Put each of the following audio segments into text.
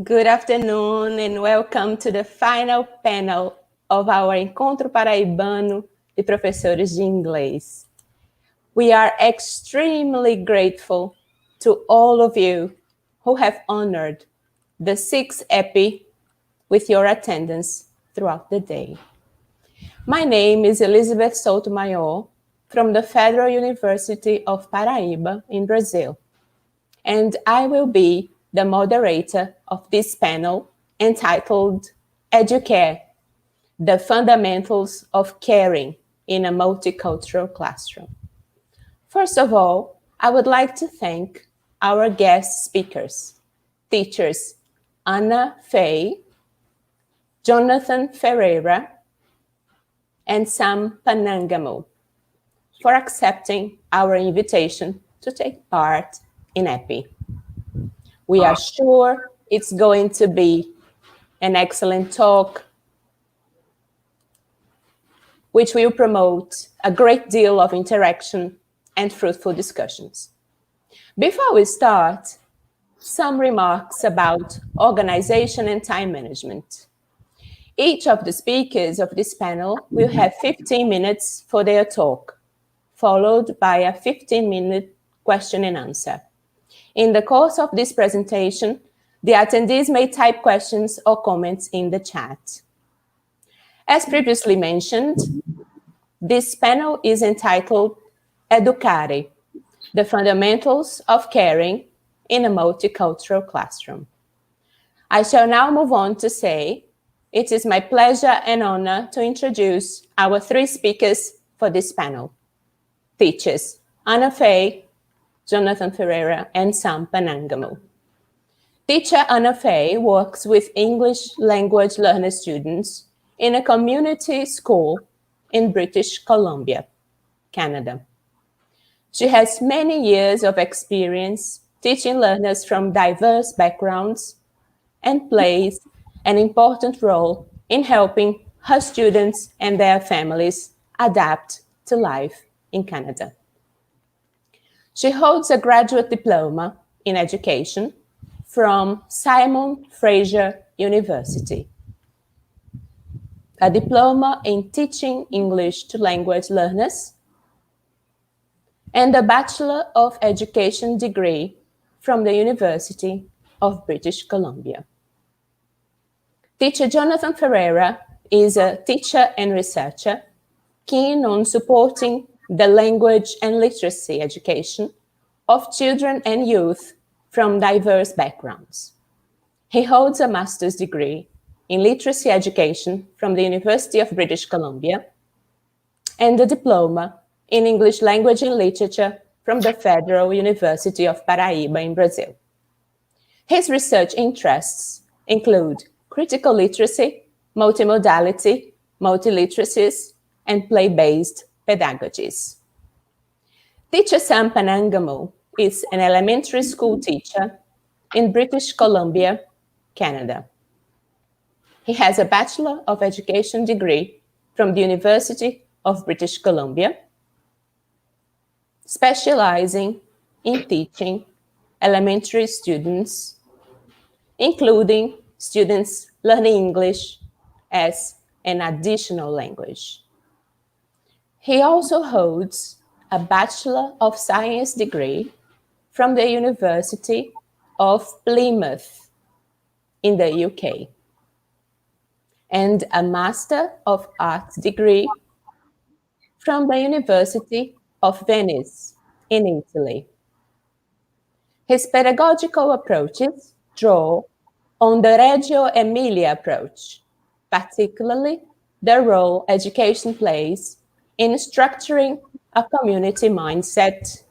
Good afternoon and welcome to the final panel of our Encontro Paraibano de Professores de Inglês. We are extremely grateful to all of you who have honored the 6th EPPI with your attendance throughout the day. My name is Elizabeth Sotomayor from the Federal University of Paraíba in Brazil, and I will be the moderator of this panel entitled EDUCARE, the Fundamentals of Caring in a Multicultural Classroom. First of all, I would like to thank our guest speakers, teachers Ana Fay, Jonathan Ferreira, and Sam Panangamu for accepting our invitation to take part in EPPI. We are sure it's going to be an excellent talk, which will promote a great deal of interaction and fruitful discussions. Before we start, some remarks about organization and time management. Each of the speakers of this panel will have 15 minutes for their talk, followed by a 15-minute question and answer. In the course of this presentation, the attendees may type questions or comments in the chat. As previously mentioned, this panel is entitled EDUCARE, the Fundamentals of Caring in a Multicultural Classroom. I shall now move on to say it is my pleasure and honor to introduce our three speakers for this panel. Teachers Ana Fay, Jonathan Ferreira, and Sam Panangamu. Teacher Ana Fay works with English language learner students in a community school in British Columbia, Canada. She has many years of experience teaching learners from diverse backgrounds and plays an important role in helping her students and their families adapt to life in Canada. She holds a graduate diploma in education from Simon Fraser University, a diploma in teaching English to language learners, and a Bachelor of Education degree from the University of British Columbia. Teacher Jonathan Ferreira is a teacher and researcher keen on supporting the language and literacy education of children and youth from diverse backgrounds. He holds a master's degree in literacy education from the University of British Columbia and a diploma in English language and literature from the Federal University of Paraíba in Brazil. His research interests include critical literacy, multimodality, multiliteracies, and play-based pedagogies. Teacher Sam Panangamu is an elementary school teacher in British Columbia, Canada. He has a Bachelor of Education degree from the University of British Columbia, specializing in teaching elementary students, including students learning English as an additional language. He also holds a Bachelor of Science degree from the University of Plymouth in the UK and a Master of Arts degree from the University of Venice in Italy. His pedagogical approaches draw on the Reggio Emilia approach, particularly the role education plays in structuring a community mindset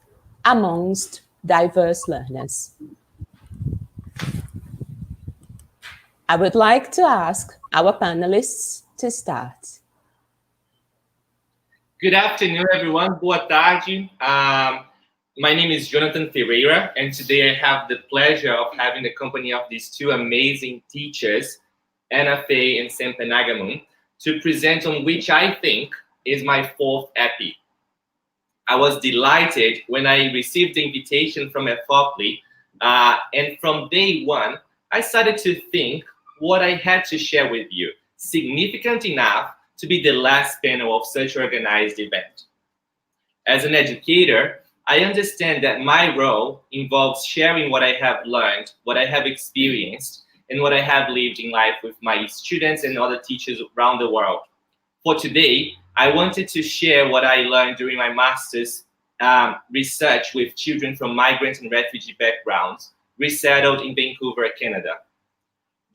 amongst diverse learners. I would like to ask our panelists to start. Good afternoon, everyone. Boa tarde. My name is Jonathan Ferreira, and today I have the pleasure of having the company of these two amazing teachers, Ana Fay and Sam Panangamu, to present on which I think is my fourth EPPI. I was delighted when I received the invitation from EPPI, and from day one, I started to think what I had to share with you, significant enough to be the last panel of such organized event. As an educator, I understand that my role involves sharing what I have learned, what I have experienced, and what I have lived in life with my students and other teachers around the world. For today, I wanted to share what I learned during my master's research with children from migrant and refugee backgrounds, resettled in Vancouver, Canada.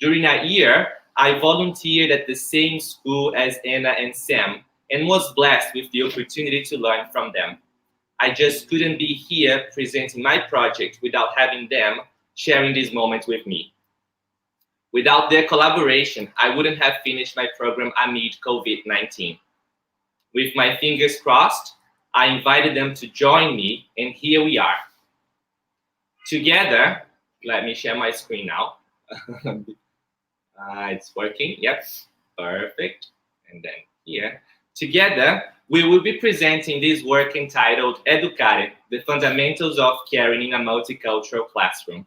During that year, I volunteered at the same school as Anna and Sam and was blessed with the opportunity to learn from them. I just couldn't be here presenting my project without having them sharing these moments with me. Without their collaboration, I wouldn't have finished my program amid COVID-19. With my fingers crossed, I invited them to join me, and here we are. Together, let me share my screen now. It's working, yep, perfect. And then here. Together, we will be presenting this work entitled EDUCARE, the Fundamentals of Caring in a Multicultural Classroom.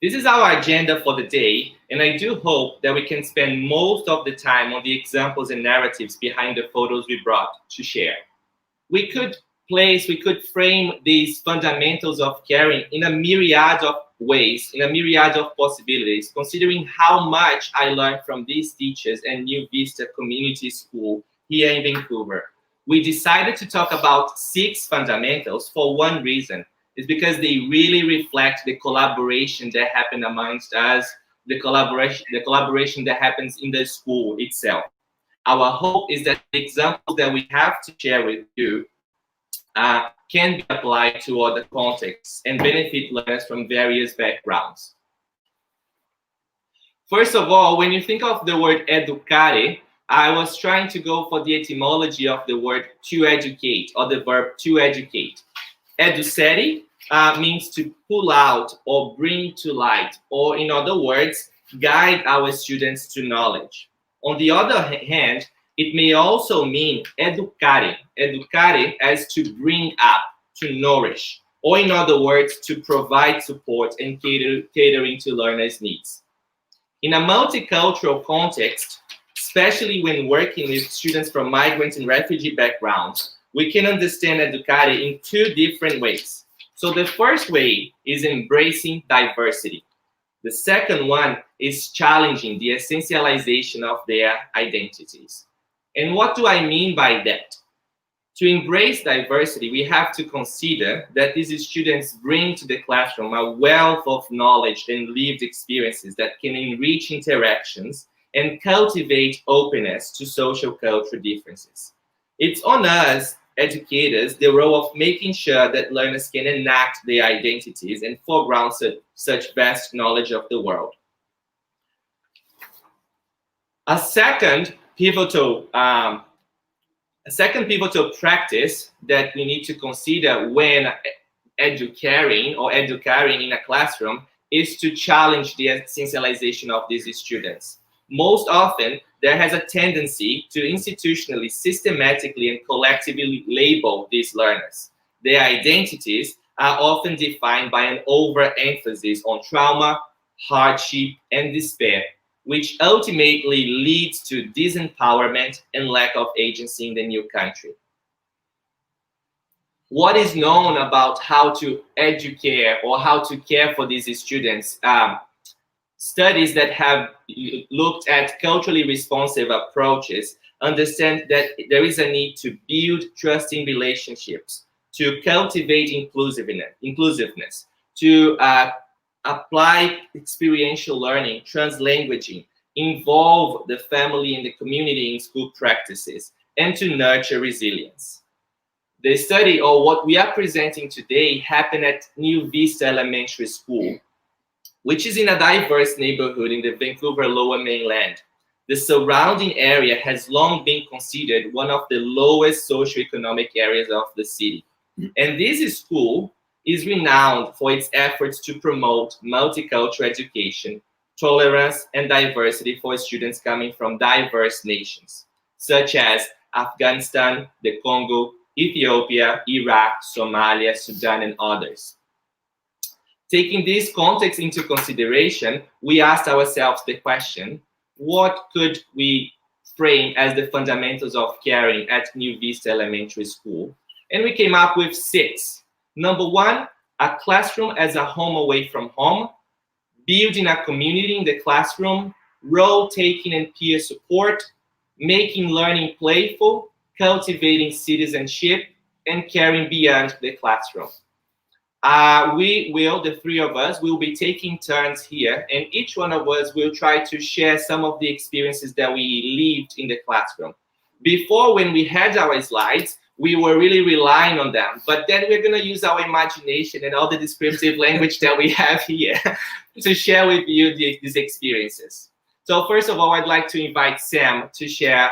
This is our agenda for the day, and I do hope that we can spend most of the time on the examples and narratives behind the photos we brought to share. We could frame these fundamentals of caring in a myriad of ways, in a myriad of possibilities, considering how much I learned from these teachers and New Vista Community School here in Vancouver. We decided to talk about 6 fundamentals for one reason. It's because they really reflect the collaboration that happened amongst us, the collaboration that happens in the school itself. Our hope is that the examples that we have to share with you can be applied to other contexts and benefit learners from various backgrounds. First of all, when you think of the word educare, I was trying to go for the etymology of the word to educate, or the verb to educate. Educere means to pull out or bring to light, or in other words, guide our students to knowledge. On the other hand, it may also mean educare as to bring up, to nourish, or in other words, to provide support and catering to learners' needs. In a multicultural context, especially when working with students from migrant and refugee backgrounds, we can understand educare in 2 different ways. So the first way is embracing diversity. The second one is challenging the essentialization of their identities. And what do I mean by that? To embrace diversity, we have to consider that these students bring to the classroom a wealth of knowledge and lived experiences that can enrich interactions and cultivate openness to social cultural differences. It's on us, educators, the role of making sure that learners can enact their identities and foreground such vast knowledge of the world. A second pivotal practice that we need to consider when educaring in a classroom is to challenge the essentialization of these students. Most often, there has a tendency to institutionally, systematically, and collectively label these learners. Their identities are often defined by an overemphasis on trauma, hardship, and despair, which ultimately leads to disempowerment and lack of agency in the new country. What is known about how to educate or how to care for these students? Studies that have looked at culturally responsive approaches understand that there is a need to build trusting relationships, to cultivate inclusiveness, to apply experiential learning, translanguaging, involve the family and the community in school practices, and to nurture resilience. The study, or what we are presenting today, happened at New Vista Elementary School, which is in a diverse neighborhood in the Vancouver Lower Mainland. The surrounding area has long been considered one of the lowest socioeconomic areas of the city. And this school is renowned for its efforts to promote multicultural education, tolerance, and diversity for students coming from diverse nations, such as Afghanistan, the Congo, Ethiopia, Iraq, Somalia, Sudan, and others. Taking this context into consideration, we asked ourselves the question, what could we frame as the fundamentals of caring at New Vista Elementary School? And we came up with 6. Number 1, a classroom as a home away from home, building a community in the classroom, role-taking and peer support, making learning playful, cultivating citizenship, and caring beyond the classroom. The 3 of us, will be taking turns here, and each one of us will try to share some of the experiences that we lived in the classroom. Before, when we had our slides, we were really relying on them, but then we're going to use our imagination and all the descriptive language that we have here to share with you these experiences. So first of all, I'd like to invite Sam to share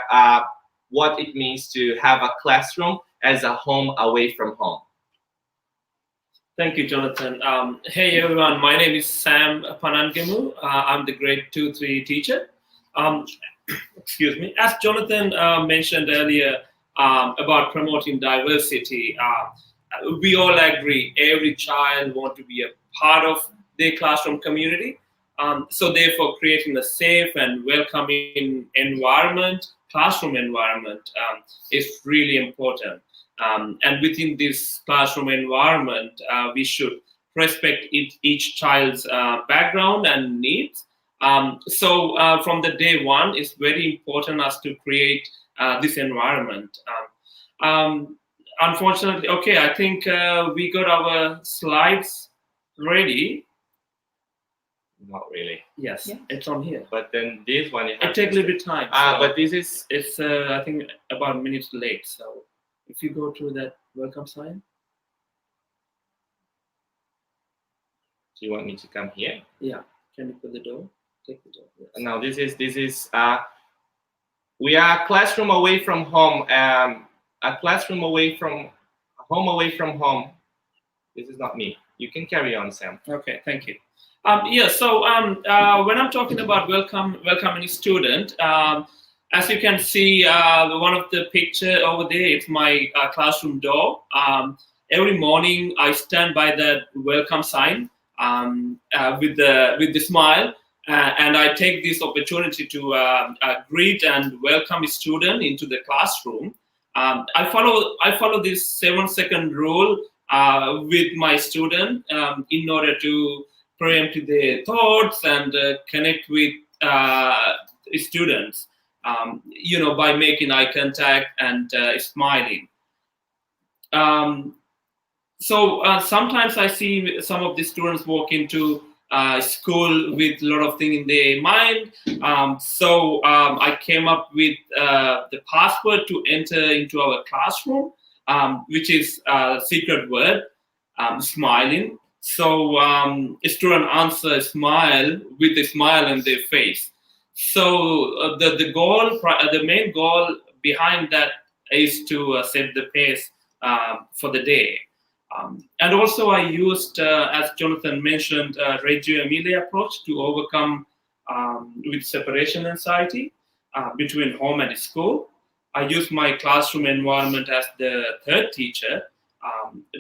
what it means to have a classroom as a home away from home. Thank you, Jonathan. Hey everyone, my name is Sam Panangamu. I'm the grade 2-3 teacher. Excuse me. As Jonathan mentioned earlier about promoting diversity, we all agree every child wants to be a part of their classroom community. So therefore, creating a safe and welcoming environment, classroom environment, is really important. And within this classroom environment, we should respect each child's background and needs. So from the day one, it's very important us to create this environment. Unfortunately, okay, I think we got our slides ready. Not really. Yes, yeah. It's on here. But then this one, it takes a little bit of time. But this is... It's, I think, about a minute late. So if you go to that welcome sign. Do you want me to come here? Yeah. Can you put the door? Take the door. Yes. Now this is we are a classroom away from home. A classroom away from home. This is not me. You can carry on, Sam. Okay, thank you. Yeah, so when I'm talking about welcoming a student, as you can see, one of the picture over there, it's my classroom door. Every morning I stand by that welcome sign with the smile, and I take this opportunity to greet and welcome a student into the classroom. I follow this 7-second rule with my student in order to preempt their thoughts and connect with students, by making eye contact and smiling. So sometimes I see some of the students walk into school with a lot of things in their mind. So I came up with the password to enter into our classroom, which is a secret word, smiling. So a student answers smile with a smile on their face. So the main goal behind that is to set the pace for the day. And also I used, as Jonathan mentioned, Reggio Emilia approach to overcome with separation anxiety between home and school. I used my classroom environment as the third teacher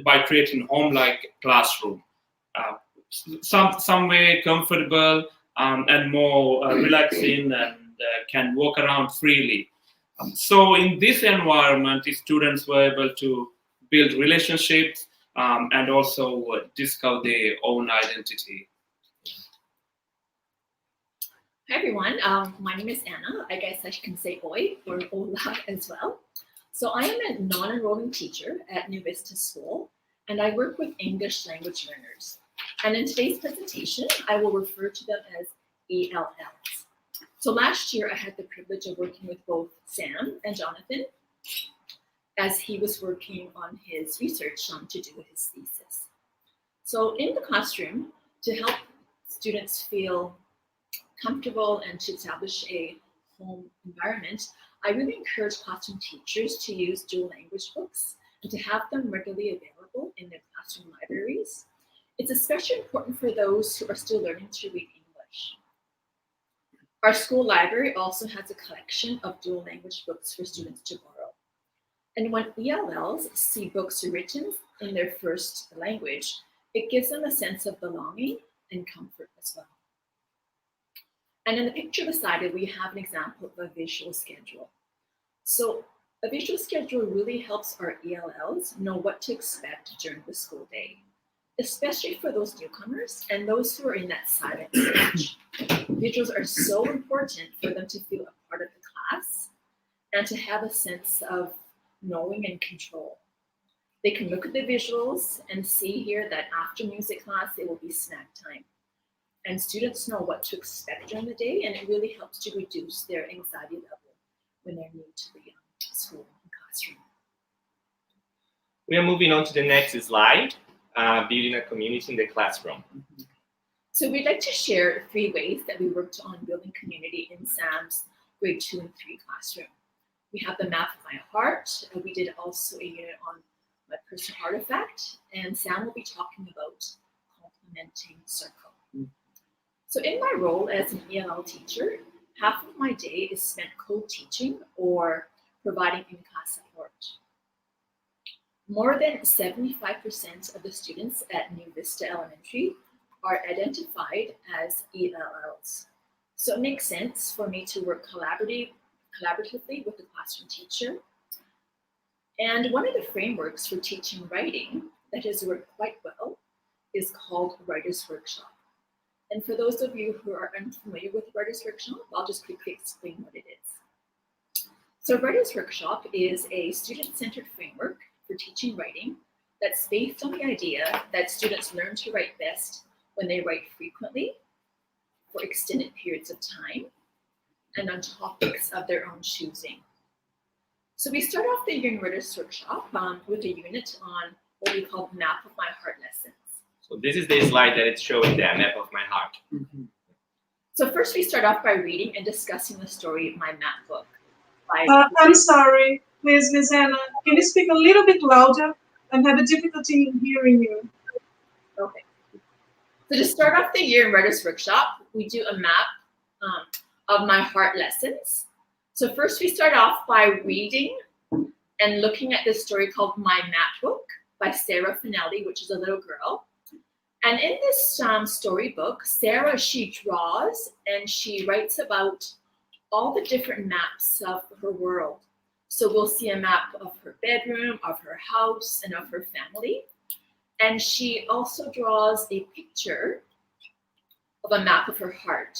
by creating home-like classroom. Somewhere comfortable and more relaxing and can walk around freely. So in this environment, the students were able to build relationships and also discover their own identity. Hi everyone, my name is Anna. I guess I can say Oi or Ola as well. So I am a non-enrolling teacher at New Vista School, and I work with English language learners. And in today's presentation, I will refer to them as ELLs. So last year, I had the privilege of working with both Sam and Jonathan as he was working on his research to do with his thesis. So in the classroom, to help students feel comfortable and to establish a home environment, I really encourage classroom teachers to use dual language books and to have them readily available in their classroom libraries. It's especially important for those who are still learning to read English. Our school library also has a collection of dual language books for students to borrow. And when ELLs see books written in their first language, It gives them a sense of belonging and comfort as well. And in the picture beside it, we have an example of a visual schedule. So a visual schedule really helps our ELLs know what to expect during the school day, especially for those newcomers and those who are in that silent stage. Visuals are so important for them to feel a part of the class and to have a sense of knowing and control. They can look at the visuals and see here that after music class, it will be snack time. And students know what to expect during the day, and it really helps to reduce their anxiety level when they're new to the school and classroom. We are moving on to the next slide, building a community in the classroom. So we'd like to share 3 ways that we worked on building community in Sam's grade 2 and 3 classroom. We have the map of my heart. We did also a unit on my personal artifact, and Sam will be talking about complementing circle. So in my role as an ELL teacher, half of my day is spent co-teaching or providing in-class support. More than 75% of the students at New Vista Elementary are identified as ELLs. So it makes sense for me to work collaboratively with the classroom teacher. And one of the frameworks for teaching writing that has worked quite well is called Writer's Workshop. And for those of you who are unfamiliar with Writer's Workshop, I'll just quickly explain what it is. So Writer's Workshop is a student-centered framework for teaching writing that's based on the idea that students learn to write best when they write frequently, for extended periods of time, and on topics of their own choosing. So we start off the year in Writer's Workshop with a unit on what we call Map of My Heart lessons. So this is the slide that it's showing the map of my heart. So first we start off by reading and discussing the story of My Map book. I'm sorry, please, Ms. Anna, can you speak a little bit louder? I'm having difficulty in hearing you. Okay. So to start off the year in Writer's Workshop, we do a map of my heart lessons. So first we start off by reading and looking at this story called My Map Book by Sarah Finelli, which is a little girl. And in this storybook, Sarah, she draws and she writes about all the different maps of her world. So we'll see a map of her bedroom, of her house, and of her family. And she also draws a picture of a map of her heart.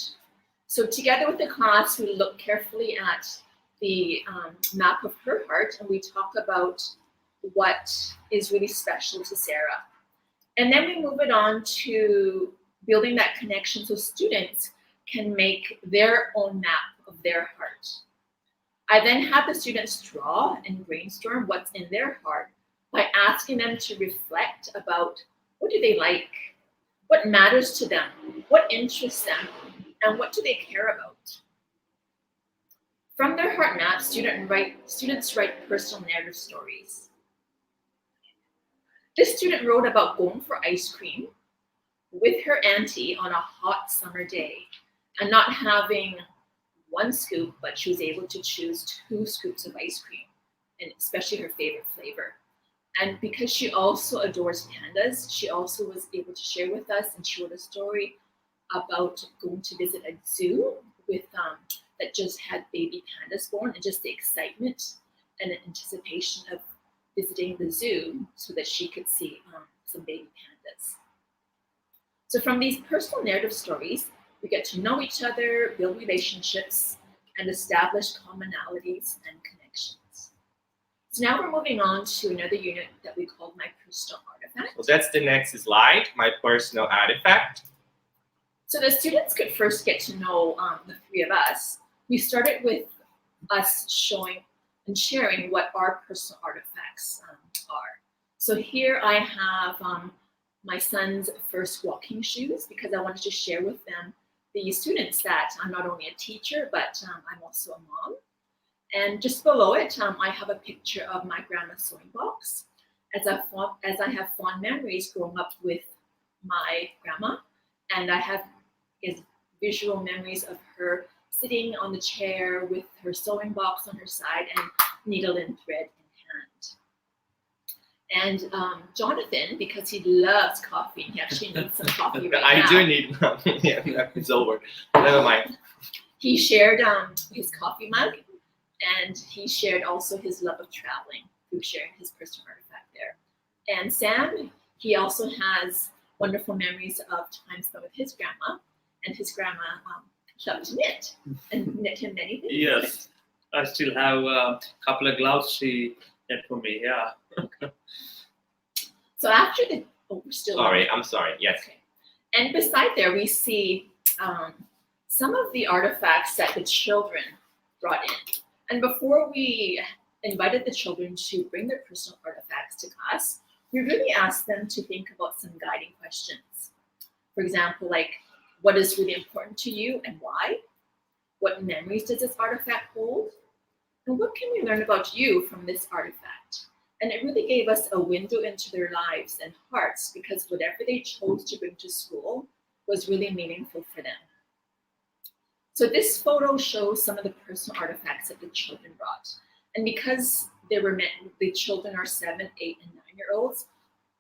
So together with the class, we look carefully at the map of her heart, and we talk about what is really special to Sarah. And then we move it on to building that connection so students can make their own map of their heart. I then have the students draw and brainstorm what's in their heart by asking them to reflect about what do they like, what matters to them, what interests them, and what do they care about. From their heart map, students write personal narrative stories. This student wrote about going for ice cream with her auntie on a hot summer day and not having 1 scoop, but she was able to choose 2 scoops of ice cream, and especially her favorite flavor. And because she also adores pandas, she also was able to share with us and share a story about going to visit a zoo with that just had baby pandas born, and just the excitement and the anticipation of visiting the zoo so that she could see some baby pandas. So from these personal narrative stories, we get to know each other, build relationships, and establish commonalities and connections. So now we're moving on to another unit that we called My Personal Artifact. So that's the next slide, My Personal Artifact. So the students could first get to know the 3 of us. We started with us showing and sharing what our personal artifacts are. So here I have my son's first walking shoes, because I wanted to share with them, the students, that I'm not only a teacher, but I'm also a mom. And just below it, I have a picture of my grandma's sewing box, as I have fond memories growing up with my grandma, and I have visual memories of her sitting on the chair with her sewing box on her side and needle and thread in And Jonathan, because he loves coffee, he actually needs some coffee right I now. do need one. Yeah, it's over. Never mind. He shared his coffee mug, and he shared also his love of traveling through sharing his personal artifact there. And Sam, he also has wonderful memories of time spent with his grandma, and his grandma loved to knit and knit him many things. Yes, I still have a couple of gloves she knit for me. Yeah. So after the we're still Sorry, I'm sorry. Yes. Okay. And beside there, we see some of the artifacts that the children brought in. And before we invited the children to bring their personal artifacts to class, we really asked them to think about some guiding questions. For example, like, what is really important to you and why? What memories does this artifact hold? And what can we learn about you from this artifact? And it really gave us a window into their lives and hearts, because whatever they chose to bring to school was really meaningful for them. So this photo shows some of the personal artifacts that the children brought. And because the children are 7, 8, and 9-year-olds,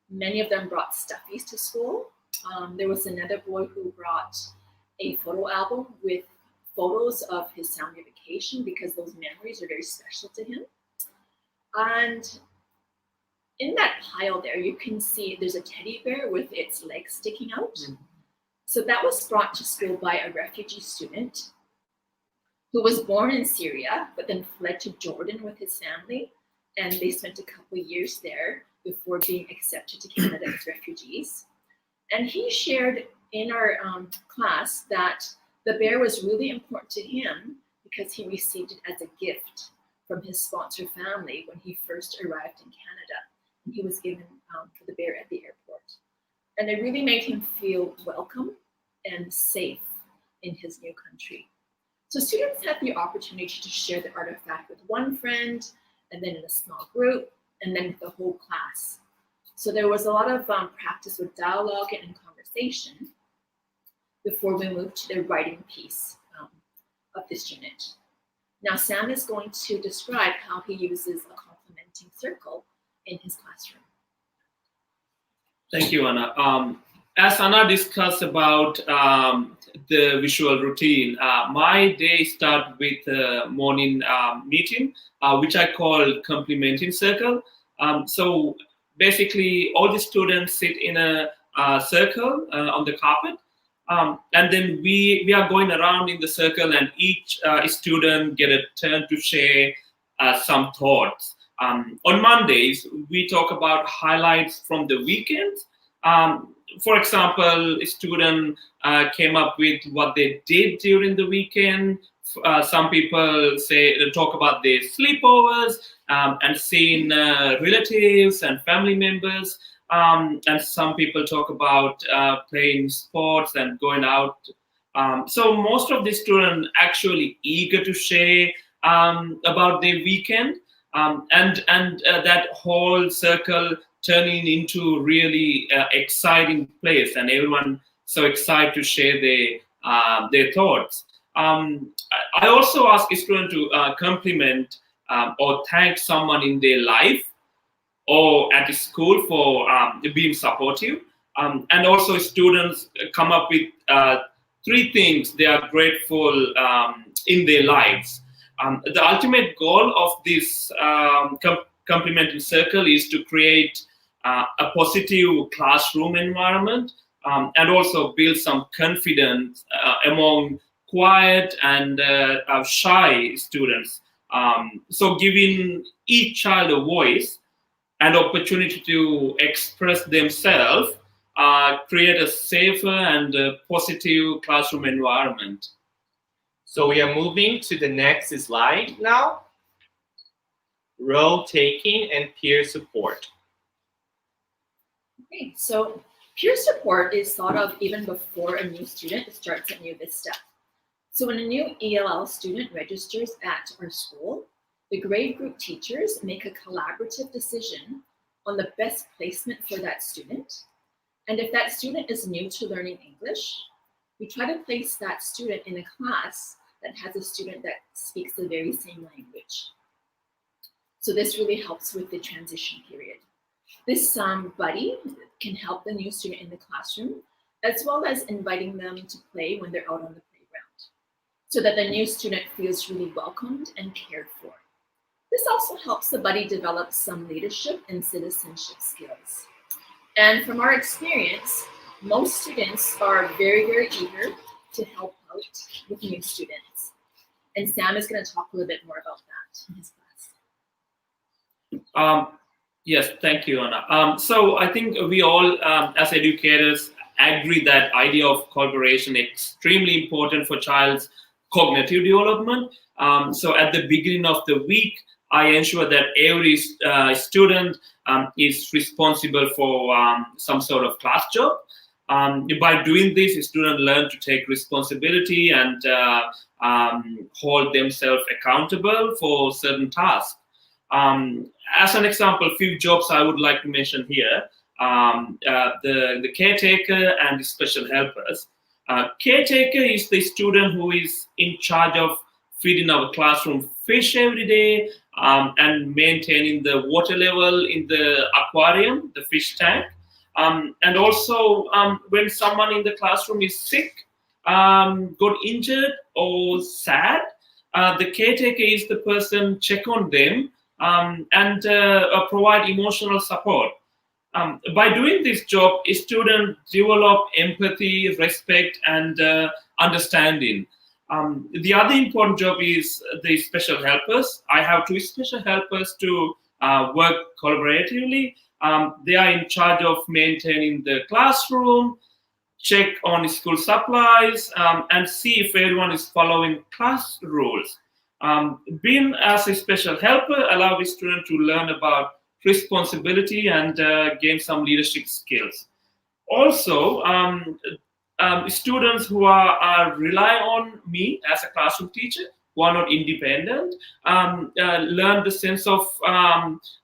many of them brought stuffies to school. There was another boy who brought a photo album with photos of his family vacation, because those memories are very special to him. And in that pile there, you can see there's a teddy bear with its legs sticking out. Mm-hmm. So that was brought to school by a refugee student who was born in Syria, but then fled to Jordan with his family. And they spent a couple of years there before being accepted to Canada as refugees. And he shared in our class that the bear was really important to him because he received it as a gift from his sponsor family when he first arrived in Canada. And he was given the bear at the airport. And it really made him feel welcome and safe in his new country. So students had the opportunity to share the artifact with one friend, and then in a small group, and then with the whole class. So there was a lot of practice with dialogue and conversation before we moved to the writing piece of this unit. Now Sam is going to describe how he uses a complementing circle in his classroom. Thank you, Anna. As Anna discussed about the visual routine, my day starts with a morning meeting, which I call complementing circle. So basically, all the students sit in a circle on the carpet, and then we are going around in the circle, and each student get a turn to share some thoughts. On Mondays, we talk about highlights from the weekend. For example, a student came up with what they did during the weekend. Some people talk about their sleepovers and seeing relatives and family members. And some people talk about playing sports and going out. So most of the students actually eager to share about their weekend, and that whole circle turning into really exciting place, and everyone so excited to share their thoughts. I also ask a student to compliment or thank someone in their life or at school for being supportive. And also students come up with 3 things they are grateful in their lives. The ultimate goal of this complementing circle is to create a positive classroom environment, and also build some confidence among quiet and shy students. So giving each child a voice and opportunity to express themselves, create a safer and positive classroom environment. So we are moving to the next slide now. Role taking and peer support. Okay, so peer support is thought of even before a new student starts at New Vista. So when a new ELL student registers at our school, the grade group teachers make a collaborative decision on the best placement for that student. And if that student is new to learning English, we try to place that student in a class that has a student that speaks the very same language. So this really helps with the transition period. This buddy can help the new student in the classroom, as well as inviting them to play when they're out on the playground, so that the new student feels really welcomed and cared for. This also helps the buddy develop some leadership and citizenship skills. And from our experience, most students are very, very eager to help out with new students. And Sam is going to talk a little bit more about that in his class. Yes, thank you, Anna. So I think we all, as educators, agree that idea of collaboration is extremely important for child's cognitive development. So at the beginning of the week, I ensure that every student is responsible for some sort of class job. By doing this, students learn to take responsibility and hold themselves accountable for certain tasks. As an example, a few jobs I would like to mention here. The caretaker and the special helpers. Caretaker is the student who is in charge of feeding our classroom fish every day and maintaining the water level in the aquarium, the fish tank. And also when someone in the classroom is sick, got injured or sad, the caretaker is the person check on them and provide emotional support. By doing this job, students develop empathy, respect, and understanding. The other important job is the special helpers. I have 2 special helpers to work collaboratively. They are in charge of maintaining the classroom, check on school supplies, and see if everyone is following class rules. Being as a special helper allows the student to learn about responsibility and gain some leadership skills. Also, students who are rely on me as a classroom teacher, who are not independent, learn the sense of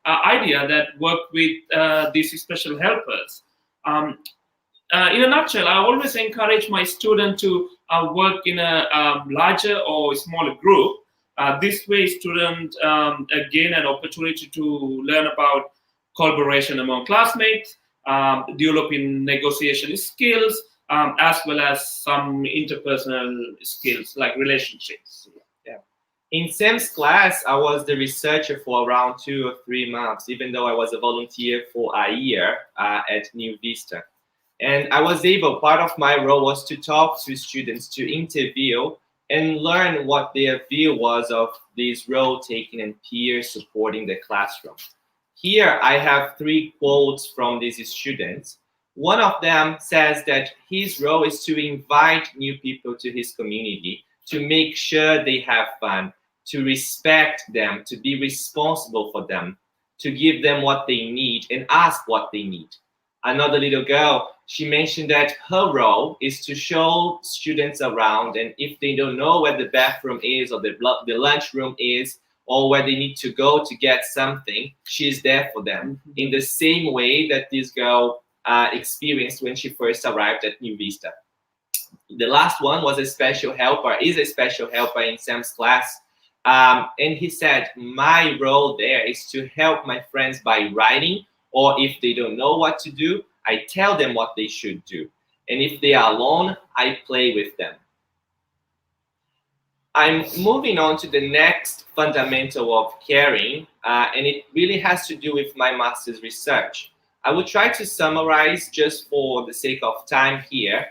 idea that work with these special helpers. In a nutshell, I always encourage my students to work in a larger or smaller group. This way, students gain an opportunity to learn about collaboration among classmates, developing negotiation skills, as well as some interpersonal skills like relationships. Yeah. In Sam's class, I was the researcher for around 2 or 3 months, even though I was a volunteer for a year at New Vista. And I was able, part of my role was to talk to students, to interview and learn what their view was of this role taking and peer supporting the classroom. Here I have 3 quotes from these students. One of them says that his role is to invite new people to his community, to make sure they have fun, to respect them, to be responsible for them, to give them what they need and ask what they need. Another little girl, she mentioned that her role is to show students around, and if they don't know where the bathroom is or the lunchroom is, or where they need to go to get something, she's there for them in the same way that this girl experienced when she first arrived at New Vista. The last one was a special helper, is a special helper in Sam's class. And he said, my role there is to help my friends by writing, or if they don't know what to do, I tell them what they should do. And if they are alone, I play with them. I'm moving on to the next fundamental of caring, and it really has to do with my master's research. I will try to summarize just for the sake of time here,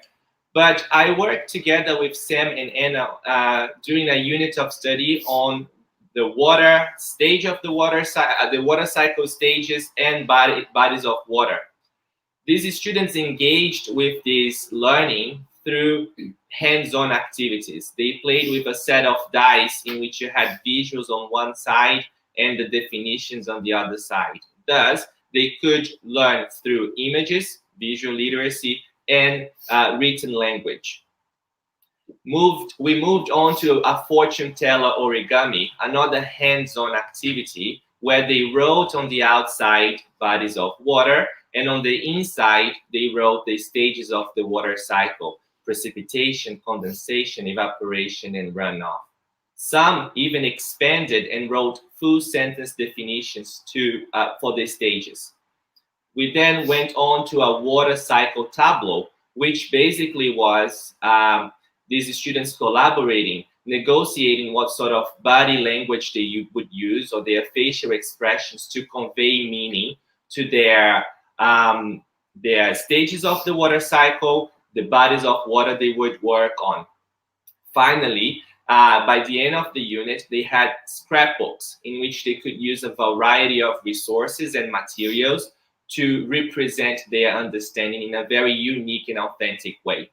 but I worked together with Sam and Anna during a unit of study on the water stage of the water cycle stages and bodies of water. These students engaged with this learning through hands-on activities. They played with a set of dice in which you had visuals on one side and the definitions on the other side. Thus, they could learn through images, visual literacy, and written language. We moved on to a fortune teller origami, another hands-on activity where they wrote on the outside bodies of water, and on the inside, they wrote the stages of the water cycle: precipitation, condensation, evaporation, and runoff. Some even expanded and wrote full sentence definitions for the stages. We then went on to a water cycle tableau, which basically was these students collaborating, negotiating what sort of body language they would use or their facial expressions to convey meaning to their stages of the water cycle, the bodies of water they would work on. Finally, by the end of the unit, they had scrapbooks in which they could use a variety of resources and materials to represent their understanding in a very unique and authentic way.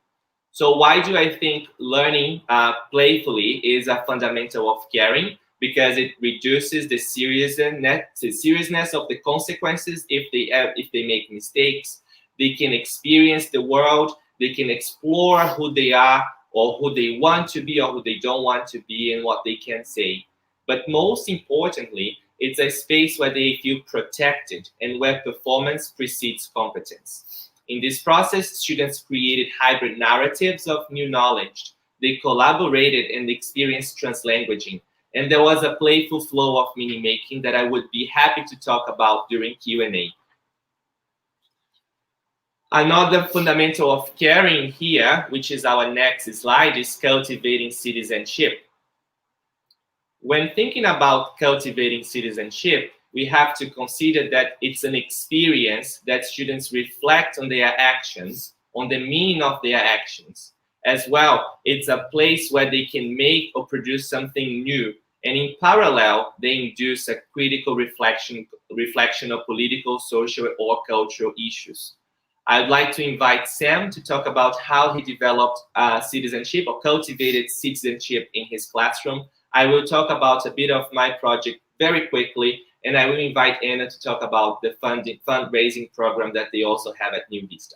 So why do I think learning playfully is a fundamental of caring? Because it reduces the seriousness of the consequences if they make mistakes. They can experience the world. They can explore who they are or who they want to be or who they don't want to be and what they can say. But most importantly, it's a space where they feel protected and where performance precedes competence. In this process, students created hybrid narratives of new knowledge. They collaborated and experienced translanguaging. And there was a playful flow of meaning making that I would be happy to talk about during Q&A. Another fundamental of caring here, which is our next slide, is cultivating citizenship. When thinking about cultivating citizenship, we have to consider that it's an experience that students reflect on their actions, on the meaning of their actions. As well, it's a place where they can make or produce something new. And in parallel, they induce a critical reflection of political, social, or cultural issues. I'd like to invite Sam to talk about how he developed citizenship or cultivated citizenship in his classroom. I will talk about a bit of my project very quickly, and I will invite Anna to talk about the fundraising program that they also have at New Vista.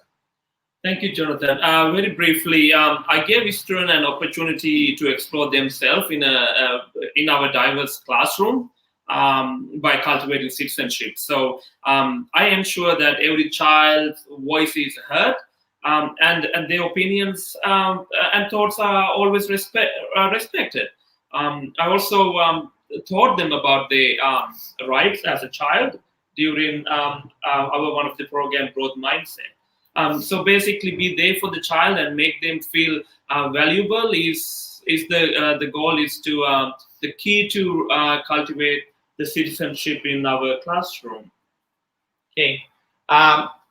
Thank you, Jonathan. Very briefly, I gave students an opportunity to explore themselves in our diverse classroom by cultivating citizenship. So I ensure that every child's voice is heard and their opinions and thoughts are always respected. I also taught them about their rights as a child during our one of the program growth mindset. So basically, be there for the child and make them feel valuable is the goal. Is to the key to cultivate the citizenship in our classroom. Okay.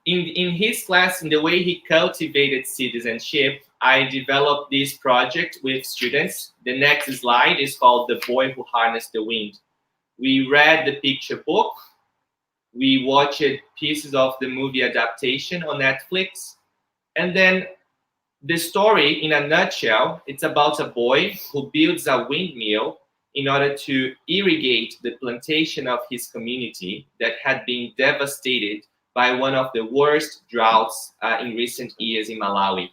In his class, in the way he cultivated citizenship, I developed this project with students. The next slide is called The Boy Who Harnessed the Wind. We read the picture book. We watched pieces of the movie adaptation on Netflix. And then the story, in a nutshell, it's about a boy who builds a windmill in order to irrigate the plantation of his community that had been devastated by one of the worst droughts in recent years in Malawi.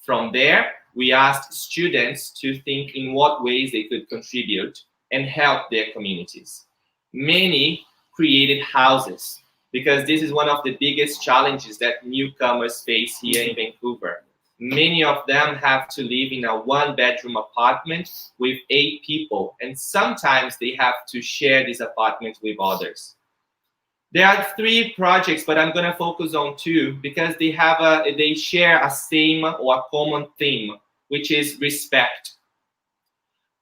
From there, we asked students to think in what ways they could contribute and help their communities. Many created houses, because this is one of the biggest challenges that newcomers face here in Vancouver. Many of them have to live in a one-bedroom apartment with 8 people, and sometimes they have to share this apartment with others. There are 3 projects, but I'm going to focus on 2 because they share a same or a common theme, which is respect.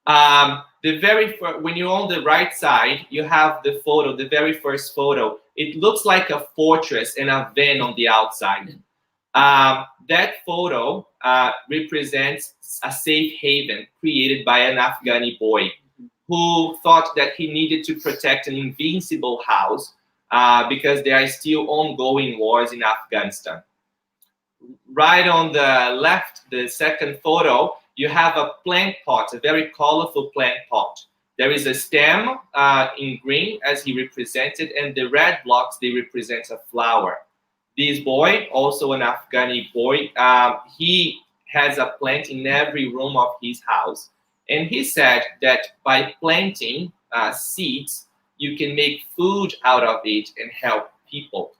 When you're on the right side, you have the photo, the very first photo. It looks like a fortress and a van on the outside. That photo represents a safe haven created by an Afghani boy who thought that he needed to protect an invincible house because there are still ongoing wars in Afghanistan. Right on the left, the second photo, you have a plant pot, a very colorful plant pot. There is a stem in green as he represented, and the red blocks, they represent a flower. This boy, also an Afghani boy, he has a plant in every room of his house. And he said that by planting seeds, you can make food out of it and help people.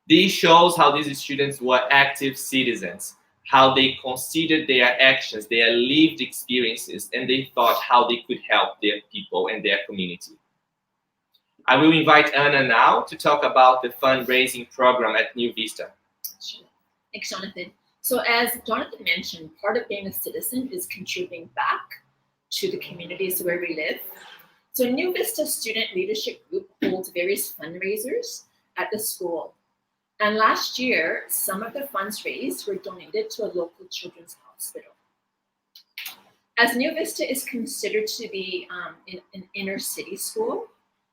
This shows how these students were active citizens, how they considered their actions, their lived experiences, and they thought how they could help their people and their community. I will invite Anna now to talk about the fundraising program at New Vista. Sure. Thanks, Jonathan. So as Jonathan mentioned, part of being a citizen is contributing back to the communities where we live. So New Vista Student Leadership Group holds various fundraisers at the school. And last year, some of the funds raised were donated to a local children's hospital. As New Vista is considered to be an inner city school,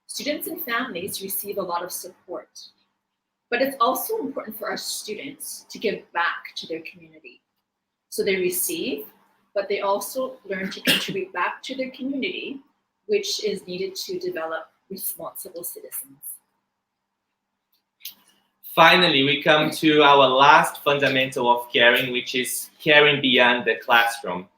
students and families receive a lot of support. But it's also important for our students to give back to their community. So they receive, but they also learn to contribute back to their community, which is needed to develop responsible citizens. Finally, we come to our last fundamental of caring, which is caring beyond the classroom.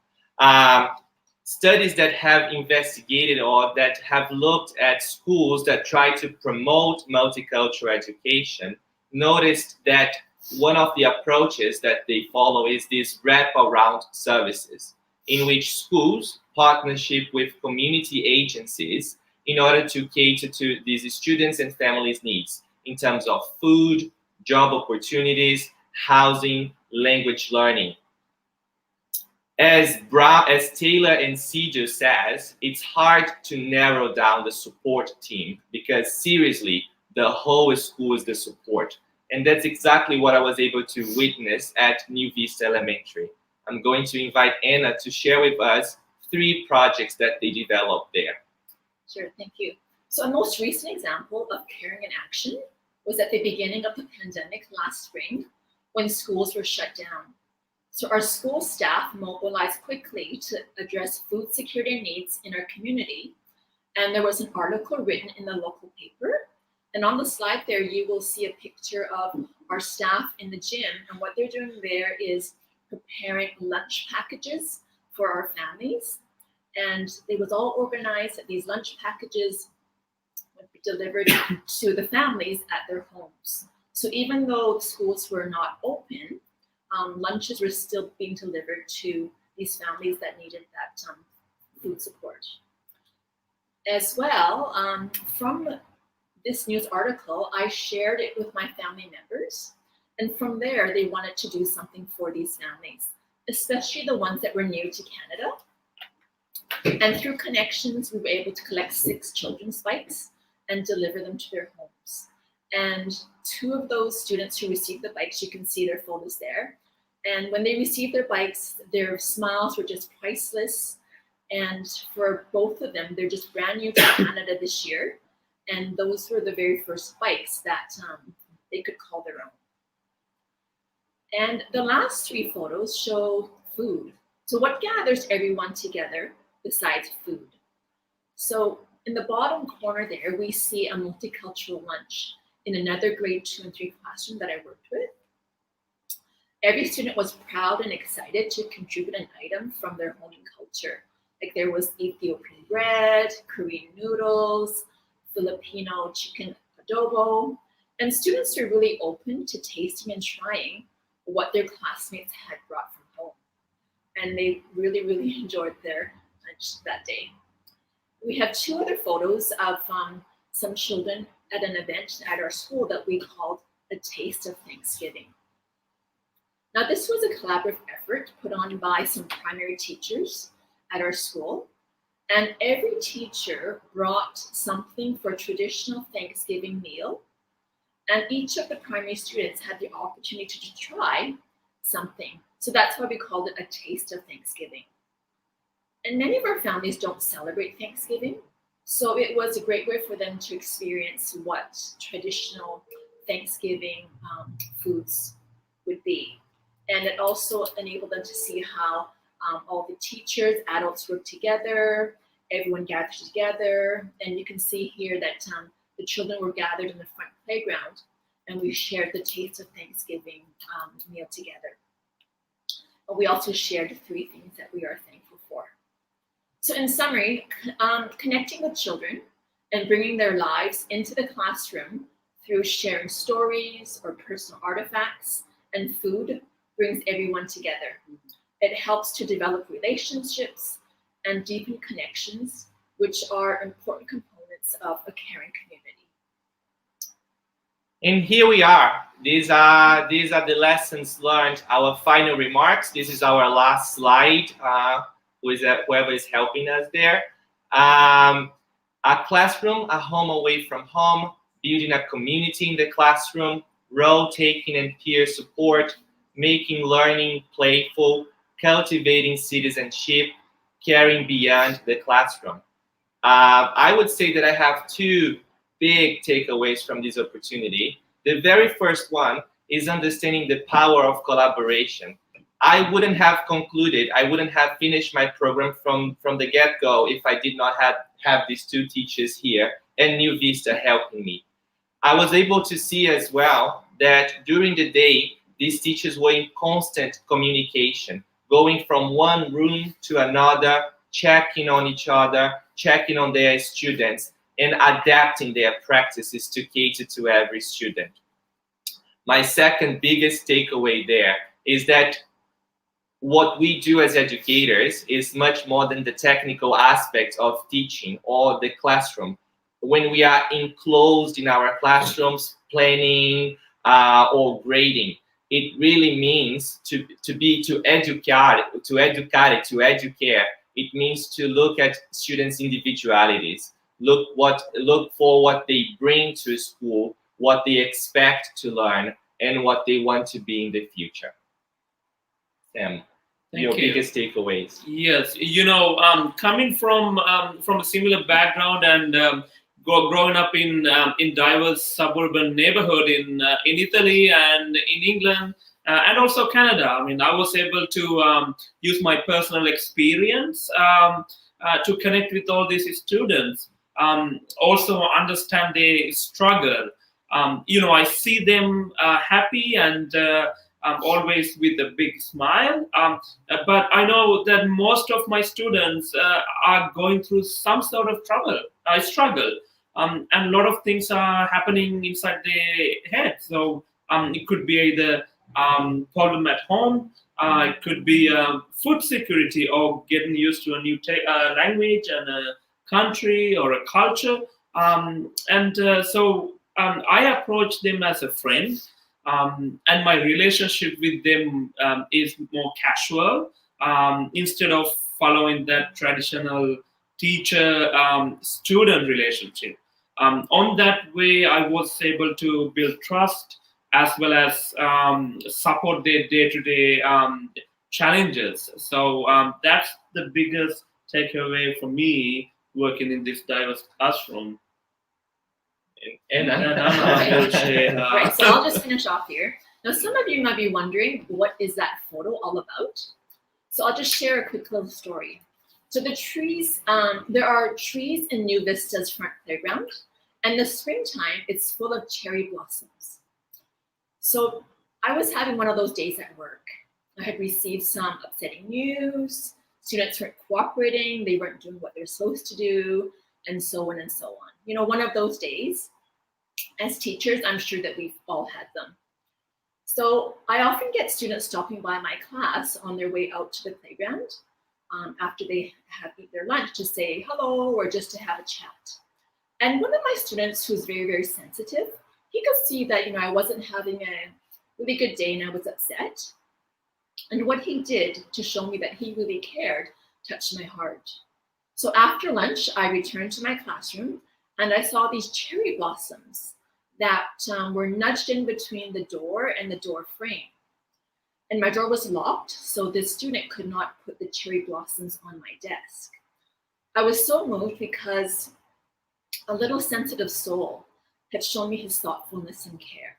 Studies that have investigated or that have looked at schools that try to promote multicultural education noticed that one of the approaches that they follow is these wraparound services, in which schools partnership with community agencies in order to cater to these students and families' needs in terms of food, job opportunities, housing, language learning. As Taylor and Sijo says, it's hard to narrow down the support team because seriously, the whole school is the support. And that's exactly what I was able to witness at New Vista Elementary. I'm going to invite Anna to share with us 3 projects that they developed there. Sure, thank you. So a most recent example of caring in action was at the beginning of the pandemic last spring when schools were shut down. So our school staff mobilized quickly to address food security needs in our community. And there was an article written in the local paper. And on the slide there, you will see a picture of our staff in the gym. And what they're doing there is preparing lunch packages for our families. And it was all organized that these lunch packages would be delivered to the families at their homes. So even though schools were not open, lunches were still being delivered to these families that needed that food support. As well, from this news article, I shared it with my family members. And from there, they wanted to do something for these families, especially the ones that were new to Canada. And through connections, we were able to collect 6 children's bikes and deliver them to their homes. And 2 of those students who received the bikes, you can see their photos there. And when they received their bikes, their smiles were just priceless. And for both of them, they're just brand new to Canada this year. And those were the very first bikes that they could call their own. And the last 3 photos show food. So what gathers everyone together besides food? So in the bottom corner there, we see a multicultural lunch in another grade 2 and 3 classroom that I worked with. Every student was proud and excited to contribute an item from their home and culture. Like there was Ethiopian bread, Korean noodles, Filipino chicken adobo, and students were really open to tasting and trying what their classmates had brought from home. And they really, really enjoyed their lunch that day. We have 2 other photos of some children at an event at our school that we called A Taste of Thanksgiving. Now, this was a collaborative effort put on by some primary teachers at our school. And every teacher brought something for a traditional Thanksgiving meal. And each of the primary students had the opportunity to try something. So that's why we called it A Taste of Thanksgiving. And many of our families don't celebrate Thanksgiving. So it was a great way for them to experience what traditional Thanksgiving foods would be. And it also enabled them to see how all the teachers, adults work together, everyone gathered together. And you can see here that the children were gathered in the front playground and we shared the Taste of Thanksgiving meal together. But we also shared 3 things that we are thankful for. So in summary, connecting with children and bringing their lives into the classroom through sharing stories or personal artifacts and food brings everyone together. It helps to develop relationships and deepen connections, which are important components benefits of a caring community. And here we are. These are the lessons learned. Our final remarks. This is our last slide. Whoever is helping us there. A classroom, a home away from home, building a community in the classroom, role taking and peer support, making learning playful, cultivating citizenship, caring beyond the classroom. I would say that I have two big takeaways from this opportunity. The very first one is understanding the power of collaboration. I wouldn't have finished my program from the get-go if I did not have these two teachers here and New Vista helping me. I was able to see as well that during the day, these teachers were in constant communication, going from one room to another, checking on each other, checking on their students, and adapting their practices to cater to every student. My second biggest takeaway there is that what we do as educators is much more than the technical aspects of teaching or the classroom. When we are enclosed in our classrooms, planning or grading, it really means to educare. It means to look at students' individualities, look for what they bring to school, what they expect to learn, and what they want to be in the future. Sam, your biggest takeaways? Yes, coming from a similar background and growing up in diverse suburban neighborhood in Italy and in England and also Canada. I mean, I was able to use my personal experience to connect with all these students. Also understand their struggle. I see them happy and always with a big smile. But I know that most of my students are going through some sort of struggle. And a lot of things are happening inside their head. So it could be either problem at home, it could be food security or getting used to a new language and a country or a culture. So I approach them as a friend. And my relationship with them is more casual instead of following that traditional teacher-student relationship. On that way, I was able to build trust as well as support their day-to-day challenges. So that's the biggest takeaway for me working in this diverse classroom. And Right, so I'll just finish off here. Now, some of you might be wondering, what is that photo all about? So I'll just share a quick little story. So the trees, there are trees in New Vista's front playground, and the springtime, it's full of cherry blossoms. So I was having one of those days at work. I had received some upsetting news. Students weren't cooperating. They weren't doing what they're supposed to do, and so on and so on. One of those days, as teachers, I'm sure that we've all had them. So I often get students stopping by my class on their way out to the playground after they have eaten their lunch to say hello or just to have a chat. And one of my students who's very, very sensitive, he could see that, I wasn't having a really good day and I was upset. And what he did to show me that he really cared touched my heart. So after lunch, I returned to my classroom and I saw these cherry blossoms that were nudged in between the door and the door frame. And my door was locked, so this student could not put the cherry blossoms on my desk. I was so moved because a little sensitive soul had shown me his thoughtfulness and care.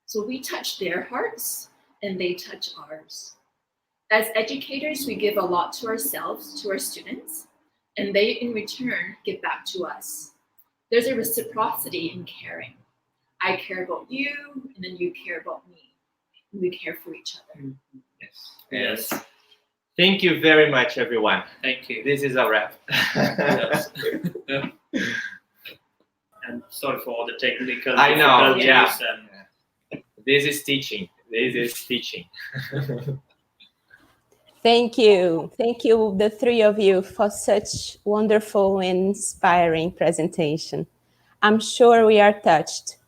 So we touch their hearts and they touch ours. As educators, we give a lot to ourselves, to our students, and they in return give back to us. There's a reciprocity in caring. I care about you, and then you care about me. And we care for each other. Yes. Thank you very much, everyone. Thank you. This is a wrap. Yes. And sorry for all the technical I know, difficulties. This is teaching. This is teaching. Thank you. Thank you, the three of you, for such wonderful and inspiring presentation. I'm sure we are touched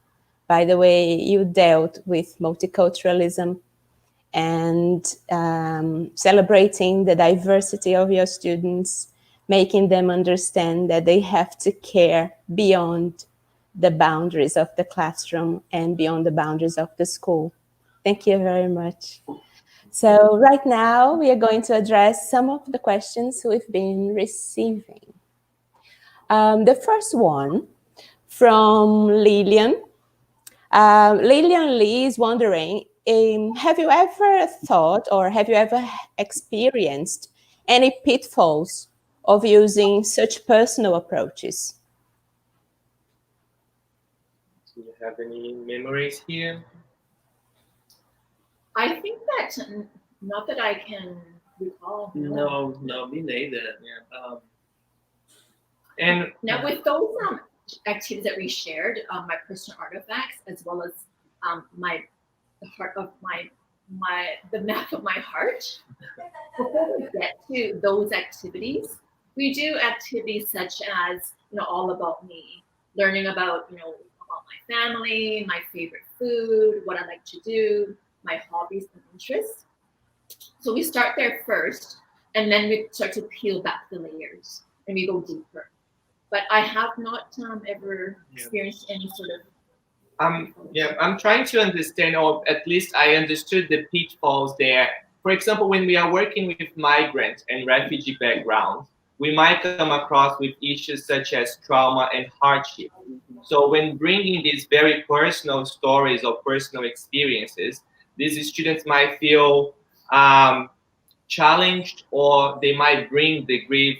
by the way you dealt with multiculturalism and celebrating the diversity of your students, making them understand that they have to care beyond the boundaries of the classroom and beyond the boundaries of the school. Thank you very much. So right now, we are going to address some of the questions we've been receiving. The first one from Lillian. Lillian Lee is wondering, have you ever thought or have you ever experienced any pitfalls of using such personal approaches? Do you have any memories here? I think that, not that I can recall. No, me neither. Yeah. And now with those activities that we shared, my personal artifacts, as well as the heart of the map of my heart. Before we get to those activities, we do activities such as, all about me, learning about, about my family, my favorite food, what I like to do, my hobbies and interests. So we start there first, and then we start to peel back the layers and we go deeper. But I have not ever experienced any sort of. I'm trying to understand, or at least I understood the pitfalls there. For example, when we are working with migrant and refugee backgrounds, we might come across with issues such as trauma and hardship. So when bringing these very personal stories or personal experiences, these students might feel challenged, or they might bring the grief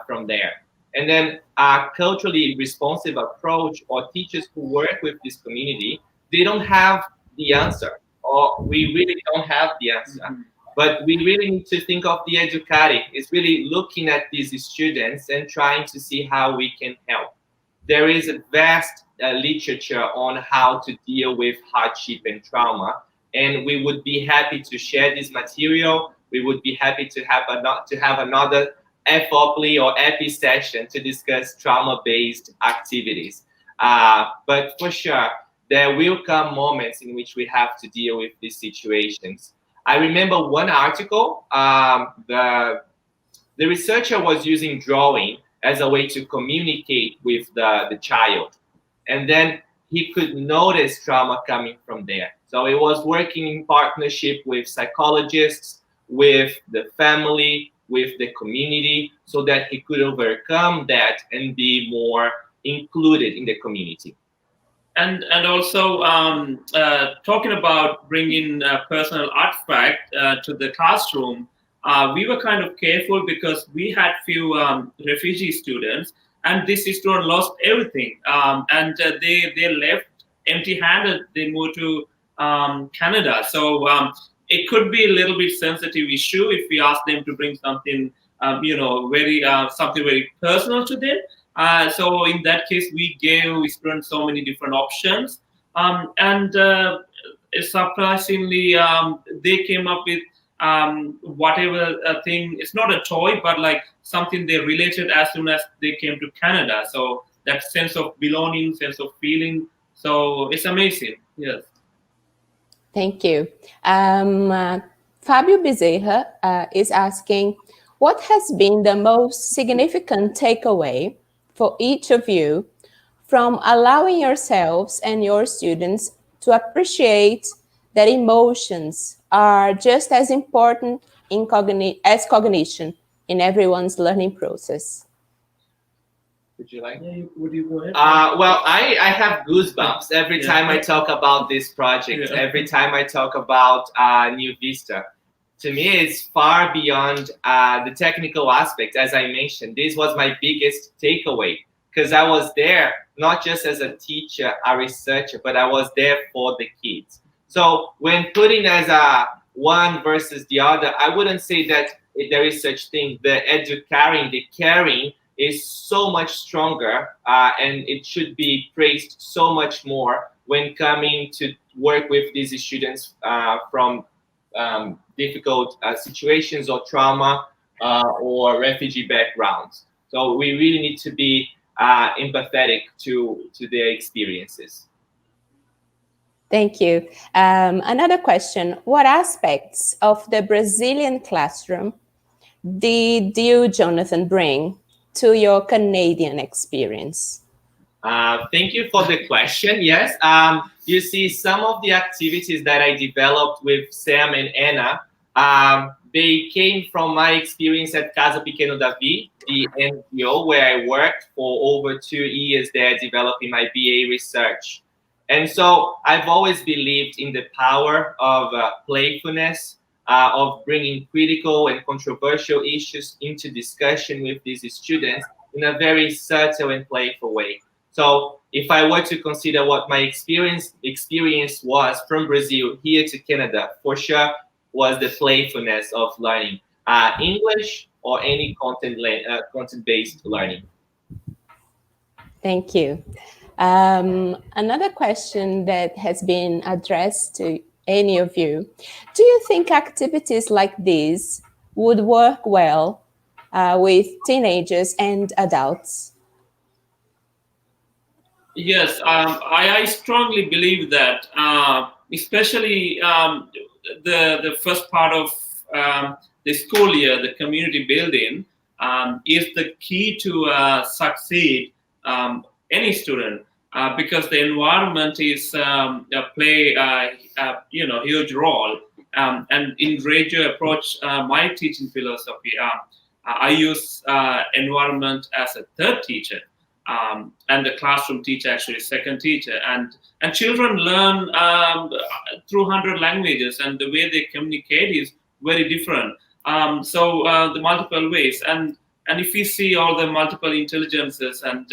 from there. And then a culturally responsive approach, or teachers who work with this community, they don't have the answer, or we really don't have the answer. But we really need to think of the EDUCARE. It's really looking at these students and trying to see how we can help. There is a vast literature on how to deal with hardship and trauma, and we would be happy to share this material. We would be happy to have another EPPI or EPPI session to discuss trauma-based activities. But for sure, there will come moments in which we have to deal with these situations. I remember one article, the researcher was using drawing as a way to communicate with the child. And then he could notice trauma coming from there. So he was working in partnership with psychologists, with the family, with the community, so that he could overcome that and be more included in the community. And also talking about bringing personal artifact to the classroom, we were kind of careful because we had few refugee students, and this student lost everything, and they left empty-handed. They moved to Canada, so it could be a little bit sensitive issue if we ask them to bring something, something very personal to them. So in that case, we gave students so many different options, and surprisingly, they came up with whatever thing. It's not a toy, but like something they related as soon as they came to Canada. So that sense of belonging, sense of feeling. So it's amazing. Yes. Thank you. Fabio Bezerra is asking, what has been the most significant takeaway for each of you from allowing yourselves and your students to appreciate that emotions are just as important as cognition in everyone's learning process? Would you like? Yeah, would you go ahead? Well, I have goosebumps every time I talk about this project, every time I talk about New Vista. To me, it's far beyond the technical aspect. As I mentioned, this was my biggest takeaway, because I was there not just as a teacher, a researcher, but I was there for the kids. So when putting as a one versus the other, I wouldn't say that there is such thing. The educaring, the caring is so much stronger, and it should be praised so much more when coming to work with these students from difficult situations or trauma or refugee backgrounds. So we really need to be empathetic to their experiences. Thank you. Another question: what aspects of the Brazilian classroom did you, Jonathan, bring to your Canadian experience? Thank you for the question. Yes, you see, some of the activities that I developed with Sam and Anna, they came from my experience at Casa Pequeno Davi, the NGO, where I worked for over 2 years there developing my BA research. And so I've always believed in the power of playfulness, of bringing critical and controversial issues into discussion with these students in a very subtle and playful way. So if I were to consider what my experience was from Brazil here to Canada, for sure was the playfulness of learning English or any content-based learning. Thank you. Another question that has been addressed to any of you: do you think activities like these would work well with teenagers and adults? Yes, I strongly believe that, especially the first part of the school year, the community building, is the key to succeed any student, because the environment is play huge role. And in radio approach, my teaching philosophy, I use environment as a third teacher. And the classroom teacher actually second teacher, and children learn through 100 languages, and the way they communicate is very different. So the multiple ways, and if we see all the multiple intelligences and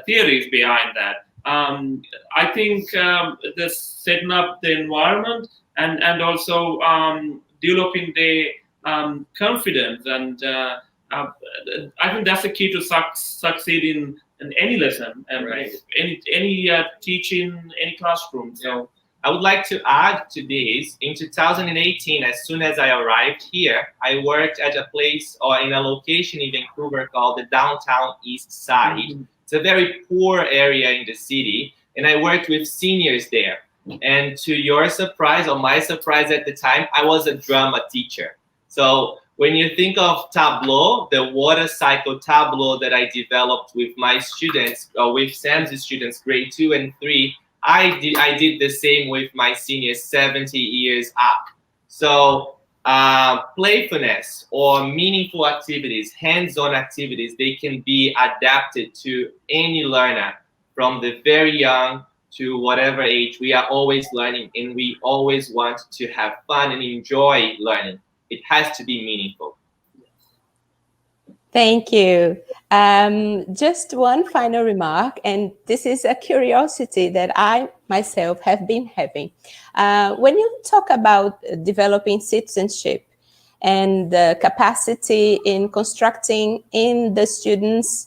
theories behind that, I think the setting up the environment and also developing the confidence, and I think that's the key to succeed in any lesson, Right. any teaching, any classroom. So I would like to add to this. In 2018, as soon as I arrived here, I worked at a place or in a location in Vancouver called the Downtown East Side. Mhm. It's a very poor area in the city, and I worked with seniors there. And to your surprise or my surprise at the time, I was a drama teacher. So when you think of Tableau, the water cycle Tableau that I developed with my students, or with Sam's students, grade 2 and 3, I did the same with my seniors 70 years up. So playfulness or meaningful activities, hands-on activities, they can be adapted to any learner from the very young to whatever age. We are always learning, and we always want to have fun and enjoy learning. It has to be meaningful. Thank you. Just one final remark, and this is a curiosity that I myself have been having. When you talk about developing citizenship and the capacity in constructing in the students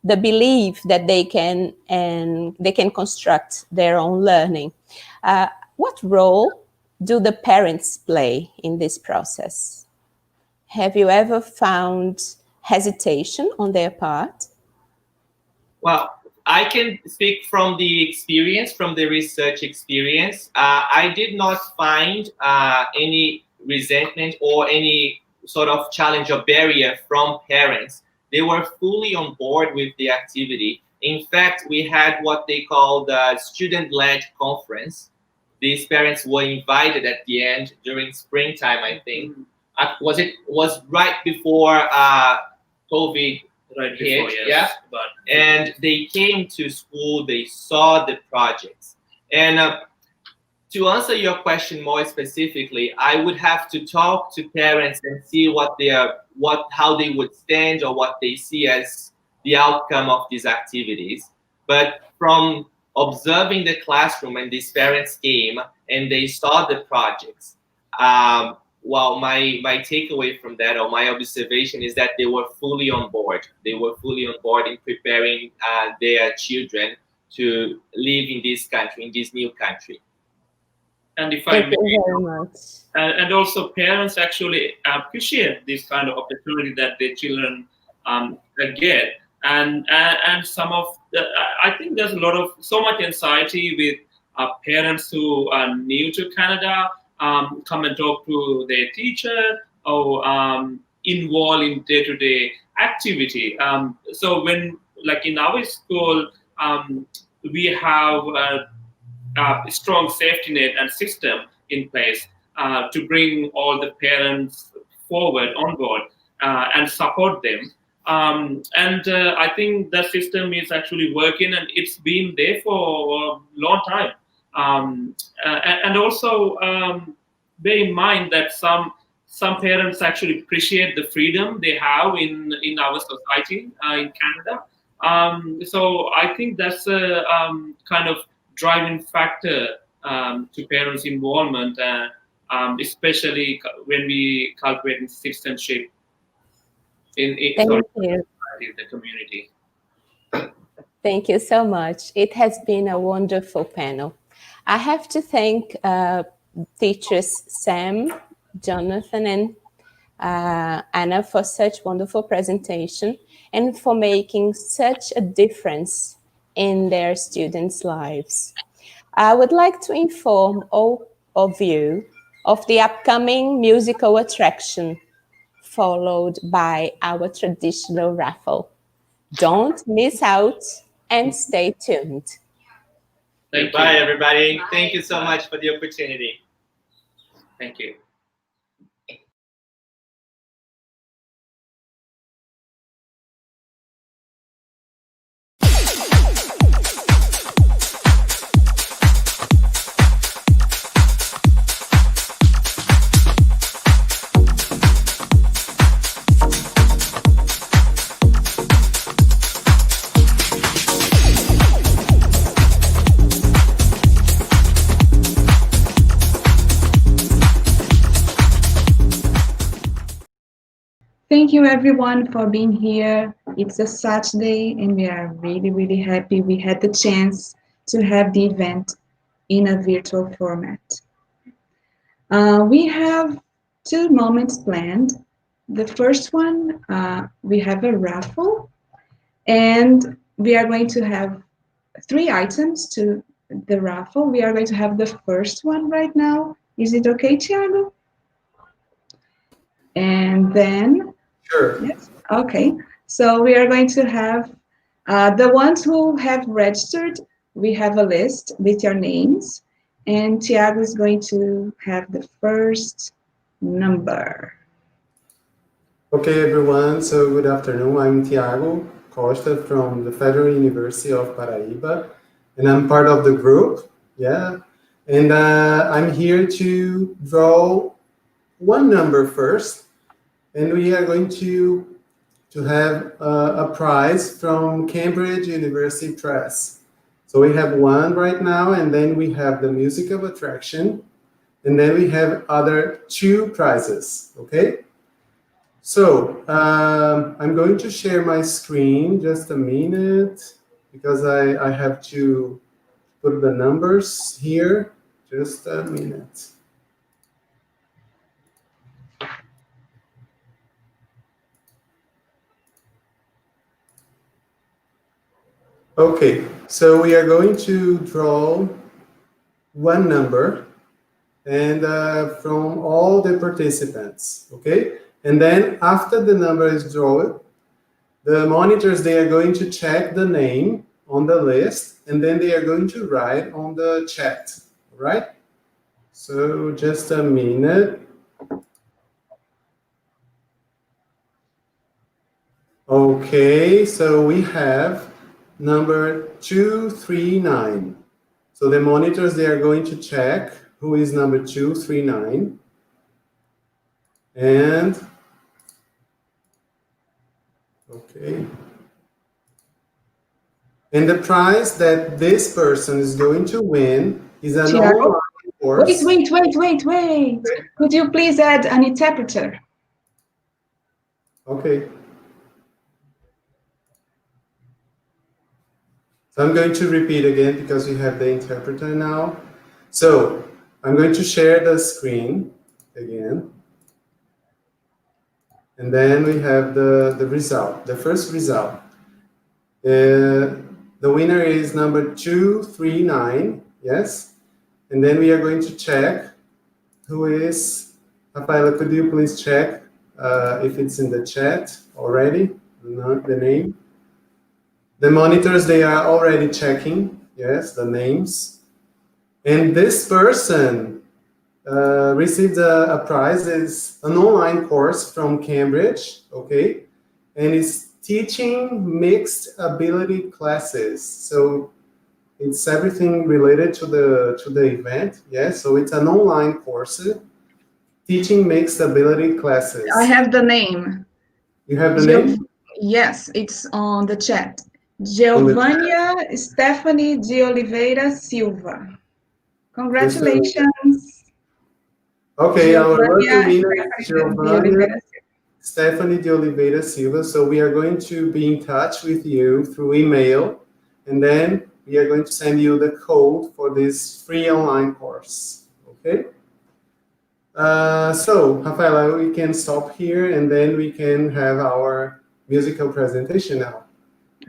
the belief that they can construct their own learning, what role do the parents play in this process? Have you ever found hesitation on their part? Well, I can speak from the experience, from the research experience. I did not find any resentment or any sort of challenge or barrier from parents. They were fully on board with the activity. In fact, we had what they call the student-led conference. These parents were invited at the end during springtime, I think. Was right before COVID right hit, before, yes, yeah. but And they came to school, they saw the projects. And to answer your question more specifically, I would have to talk to parents and see how they would stand or what they see as the outcome of these activities. But from observing the classroom, and these parents came and they saw the projects, well, my takeaway from that, or my observation, is that they were fully on board. They were fully on board in preparing their children to live in this country, in this new country. And if I Thank may, you very much. and also parents actually appreciate this kind of opportunity that their children get. And some of I think there's a lot of so much anxiety with parents who are new to Canada, come and talk to their teacher or involved in day-to-day activity. So when, like in our school, we have a strong safety net and system in place to bring all the parents forward on board and support them. And I think the system is actually working, and it's been there for a long time. And also bear in mind that some parents actually appreciate the freedom they have in our society in Canada. So I think that's a kind of driving factor to parents' involvement, especially when we cultivate citizenship in Thank sorry, you. the community. Thank you so much. It has been a wonderful panel. I have to thank teachers Sam, Jonathan, and Anna for such wonderful presentation and for making such a difference in their students' lives. I would like to inform all of you of the upcoming musical attraction, followed by our traditional raffle. Don't miss out and stay tuned. Goodbye, everybody. Bye. Thank you so much for the opportunity. Thank you. Thank you everyone for being here. It's a Saturday and we are really, really happy we had the chance to have the event in a virtual format. We have two moments planned. The first one, we have a raffle and we are going to have 3 items to the raffle. We are going to have the first one right now. Is it okay, Thiago? And then Sure. yes. Okay. So we are going to have the ones who have registered. We have a list with your names, and Tiago is going to have the first number. Okay, everyone. So good afternoon. I'm Tiago Costa from the Federal University of Paraíba, and I'm part of the group. Yeah. And I'm here to draw one number first, and we are going to have a prize from Cambridge University Press. So we have one right now, and then we have the musical attraction, and then we have other 2 prizes, okay? So I'm going to share my screen, just a minute, because I have to put the numbers here, just a minute. Okay, so we are going to draw one number and from all the participants, okay? And then after the number is drawn, the monitors, they are going to check the name on the list and then they are going to write on the chat, right? So just a minute. Okay, so we have number 239. So the monitors, they are going to check who is number 239. And, okay. And the prize that this person is going to win is an online course. Wait. Could you please add an interpreter? Okay. So I'm going to repeat again because we have the interpreter now. So I'm going to share the screen again. And then we have the result, the first result. The winner is number 239, yes? And then we are going to check who is, Rafaela, could you please check if it's in the chat already, the name? The monitors, they are already checking, yes, the names. And this person received a prize. It's an online course from Cambridge, okay? And it's teaching mixed ability classes. So it's everything related to the event, yes? So it's an online course, teaching mixed ability classes. I have the name. You have the name? Yes, it's on the chat. Giovânia Stephanie de Oliveira Silva. Congratulations. Okay, our lucky winner is Giovânia Stephanie de Oliveira Silva. So we are going to be in touch with you through email, and then we are going to send you the code for this free online course, okay? So, Rafaela, we can stop here, and then we can have our musical presentation now.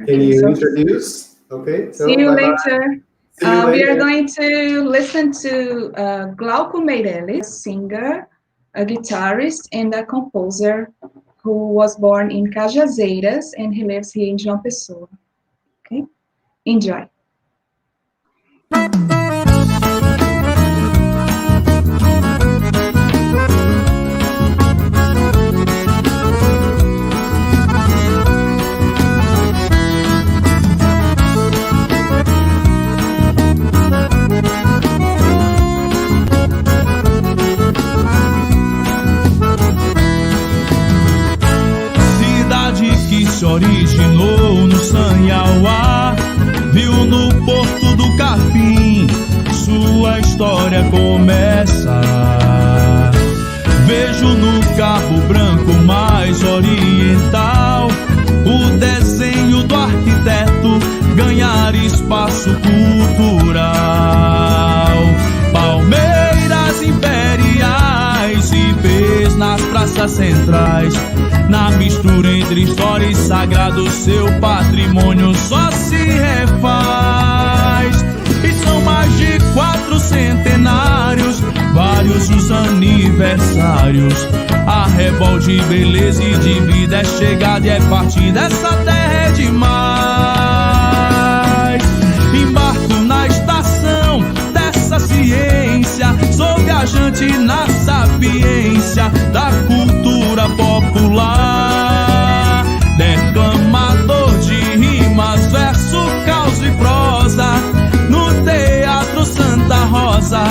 Can you introduce? Okay. So see you bye-bye. later. See you We later. are going to listen to Glauco Meirelles, a singer, a guitarist, and a composer who was born in Cajazeiras, and he lives here in João Pessoa. Okay? Enjoy. Que se originou no Sanhauá, viu no porto do Capim, sua história começa. Vejo no Cabo Branco mais oriental o desenho do arquiteto ganhar espaço cultural. Palmeiras imperiais e pés nas praças centrais, na mistura entre história e sagrado, seu patrimônio só se refaz. E são mais de 4 centenários, vários os aniversários. A rebol de beleza e de vida é chegada e é partida, essa terra é demais. Embarco na estação dessa ciência, sou viajante na sapiência da cultura popular, declamador de rimas, verso, causa e prosa, no Teatro Santa Rosa,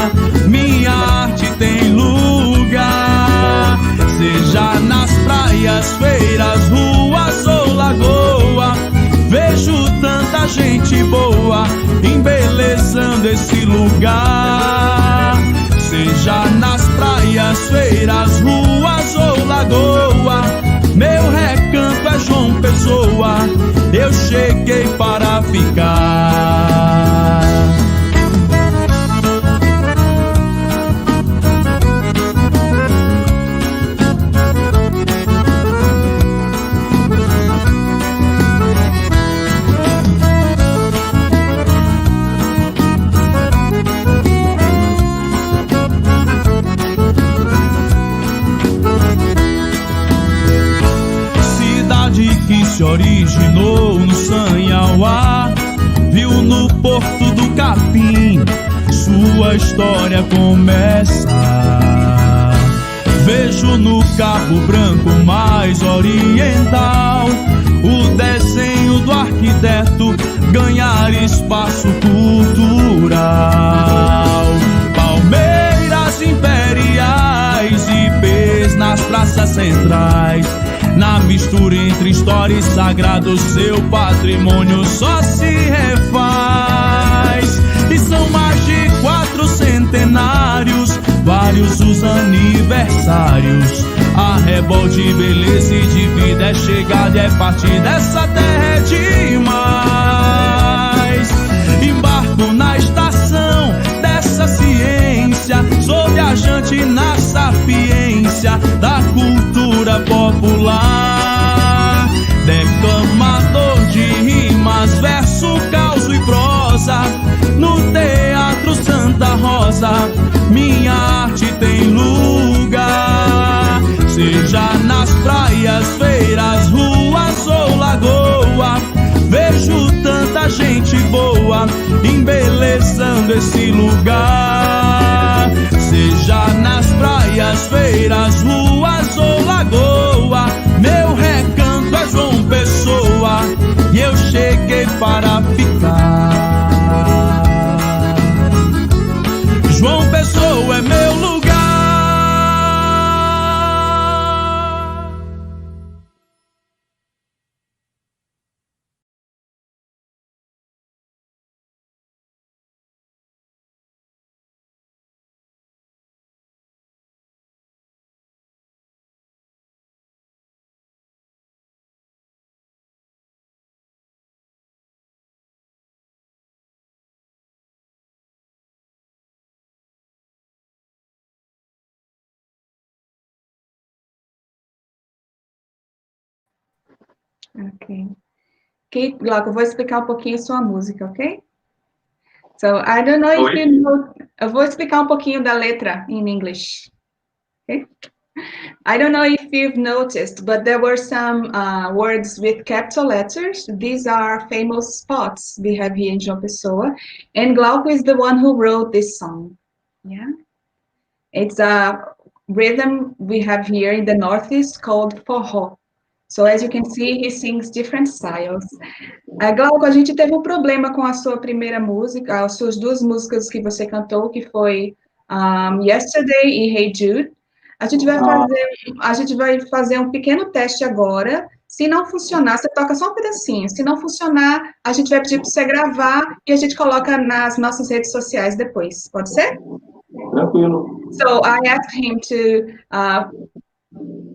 minha arte tem lugar. Seja nas praias, feiras, ruas ou lagoa, vejo tanta gente boa embelezando esse lugar. Seja nas praias, feiras, ruas ou lagoa, meu recanto é João Pessoa, eu cheguei para ficar. Que se originou no Sanhauá, viu no porto do Capim, sua história começa. Vejo no Cabo Branco mais oriental o desenho do arquiteto ganhar espaço cultural. Palmeiras imperiais e pés nas praças centrais, na mistura entre história e sagrado, seu patrimônio só se refaz. E são mais de 4 centenários, vários os aniversários. A rebol de beleza e de vida é chegada e é partida, essa terra é demais. Embarco na estação dessa ciência, casa, minha arte tem lugar. Seja nas praias, feiras, ruas ou lagoa, vejo tanta gente boa embelezando esse lugar. Seja nas praias, feiras, ruas ou lagoa, meu recanto é João Pessoa e eu cheguei para ficar. João Pessoa é meu lugar. Ok. Ok, Glauco, eu vou explicar um pouquinho sua música, ok? So, I don't know if you know... Eu vou explicar um pouquinho da letra in English. Okay? I don't know if you've noticed, but there were some words with capital letters. These are famous spots we have here in João Pessoa. And Glauco is the one who wrote this song. Yeah? It's a rhythm we have here in the Northeast called forró. So as you can see, he sings different styles. Glauco, a gente teve um problema com a sua primeira música, as suas duas músicas que você cantou, que foi Yesterday e Hey Jude. A gente vai fazer um pequeno teste agora. Se não funcionar, você toca só um pedacinho. Se não funcionar, a gente vai pedir para você gravar e a gente coloca nas nossas redes sociais depois. Pode ser? Tranquilo. So I asked him to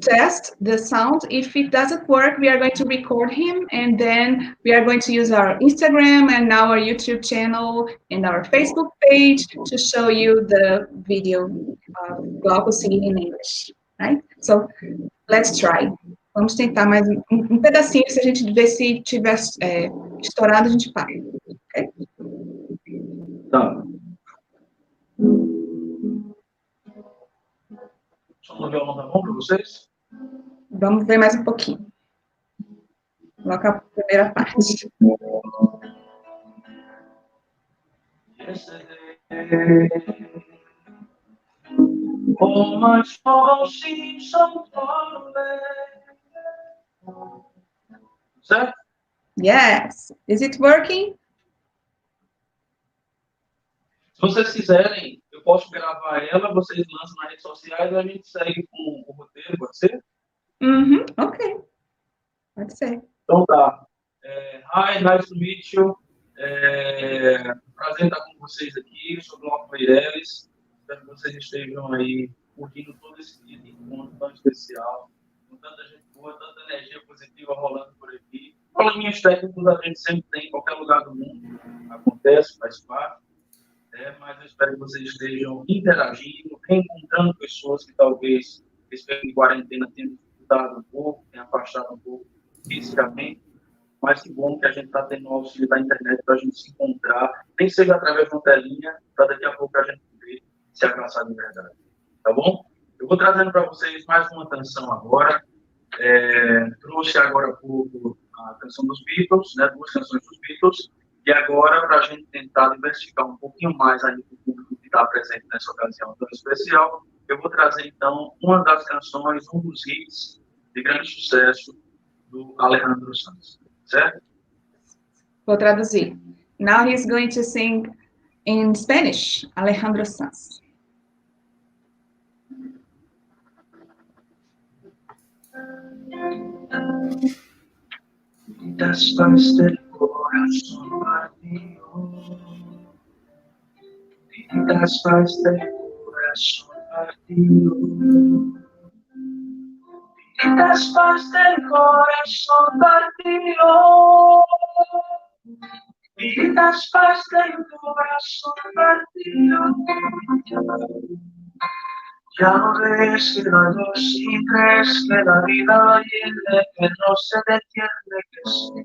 test the sound. If it doesn't work, we are going to record him, and then we are going to use our Instagram and our YouTube channel and our Facebook page to show you the video of Glauco singing in English, right? So let's try. Vamos tentar mais um pedacinho, se a gente ver se tiver estourado, a gente para, ok? Tá. Só no violão da mão para vocês? Vamos ver mais um pouquinho. Coloca a primeira parte. All my sorrows seem so far away. Certo? Yes. Is it working? Se vocês quiserem, eu posso gravar ela, vocês lançam nas redes sociais e a gente segue com o roteiro, pode ser? Ok. Pode ser. Então tá. Hi, nice to meet you. Prazer estar com vocês aqui. Eu sou o Glauco Meireles. Espero que vocês estejam aí curtindo todo esse dia de encontro tão especial, com tanta gente boa, tanta energia positiva rolando por aqui. Probleminhas técnicos a gente sempre tem em qualquer lugar do mundo. Acontece, faz parte. Mas eu espero que vocês estejam interagindo, reencontrando pessoas que talvez esse período de quarentena tenham dificultado um pouco, tenham afastado um pouco fisicamente. Mas que bom que a gente está tendo o auxílio da internet para a gente se encontrar, nem que seja através de uma telinha, para daqui a pouco a gente poder se abraçar de verdade. Tá bom? Eu vou trazendo para vocês mais uma canção agora. Trouxe agora há pouco a canção dos Beatles, né, 2 canções dos Beatles. E agora, para a gente tentar diversificar um pouquinho mais ainda o público que está presente nessa ocasião tão especial, eu vou trazer, então, uma das canções, um dos hits de grande sucesso do Alejandro Sanz, certo? Vou traduzir. Now he's going to sing in Spanish, Alejandro Sanz. Das paz del corazón partido, das paz del corazón partido, das paz del corazón partido, das paz del corazón partido. Ya no ves que la dos y tres, que la vida viene, que no se detiene, que sí.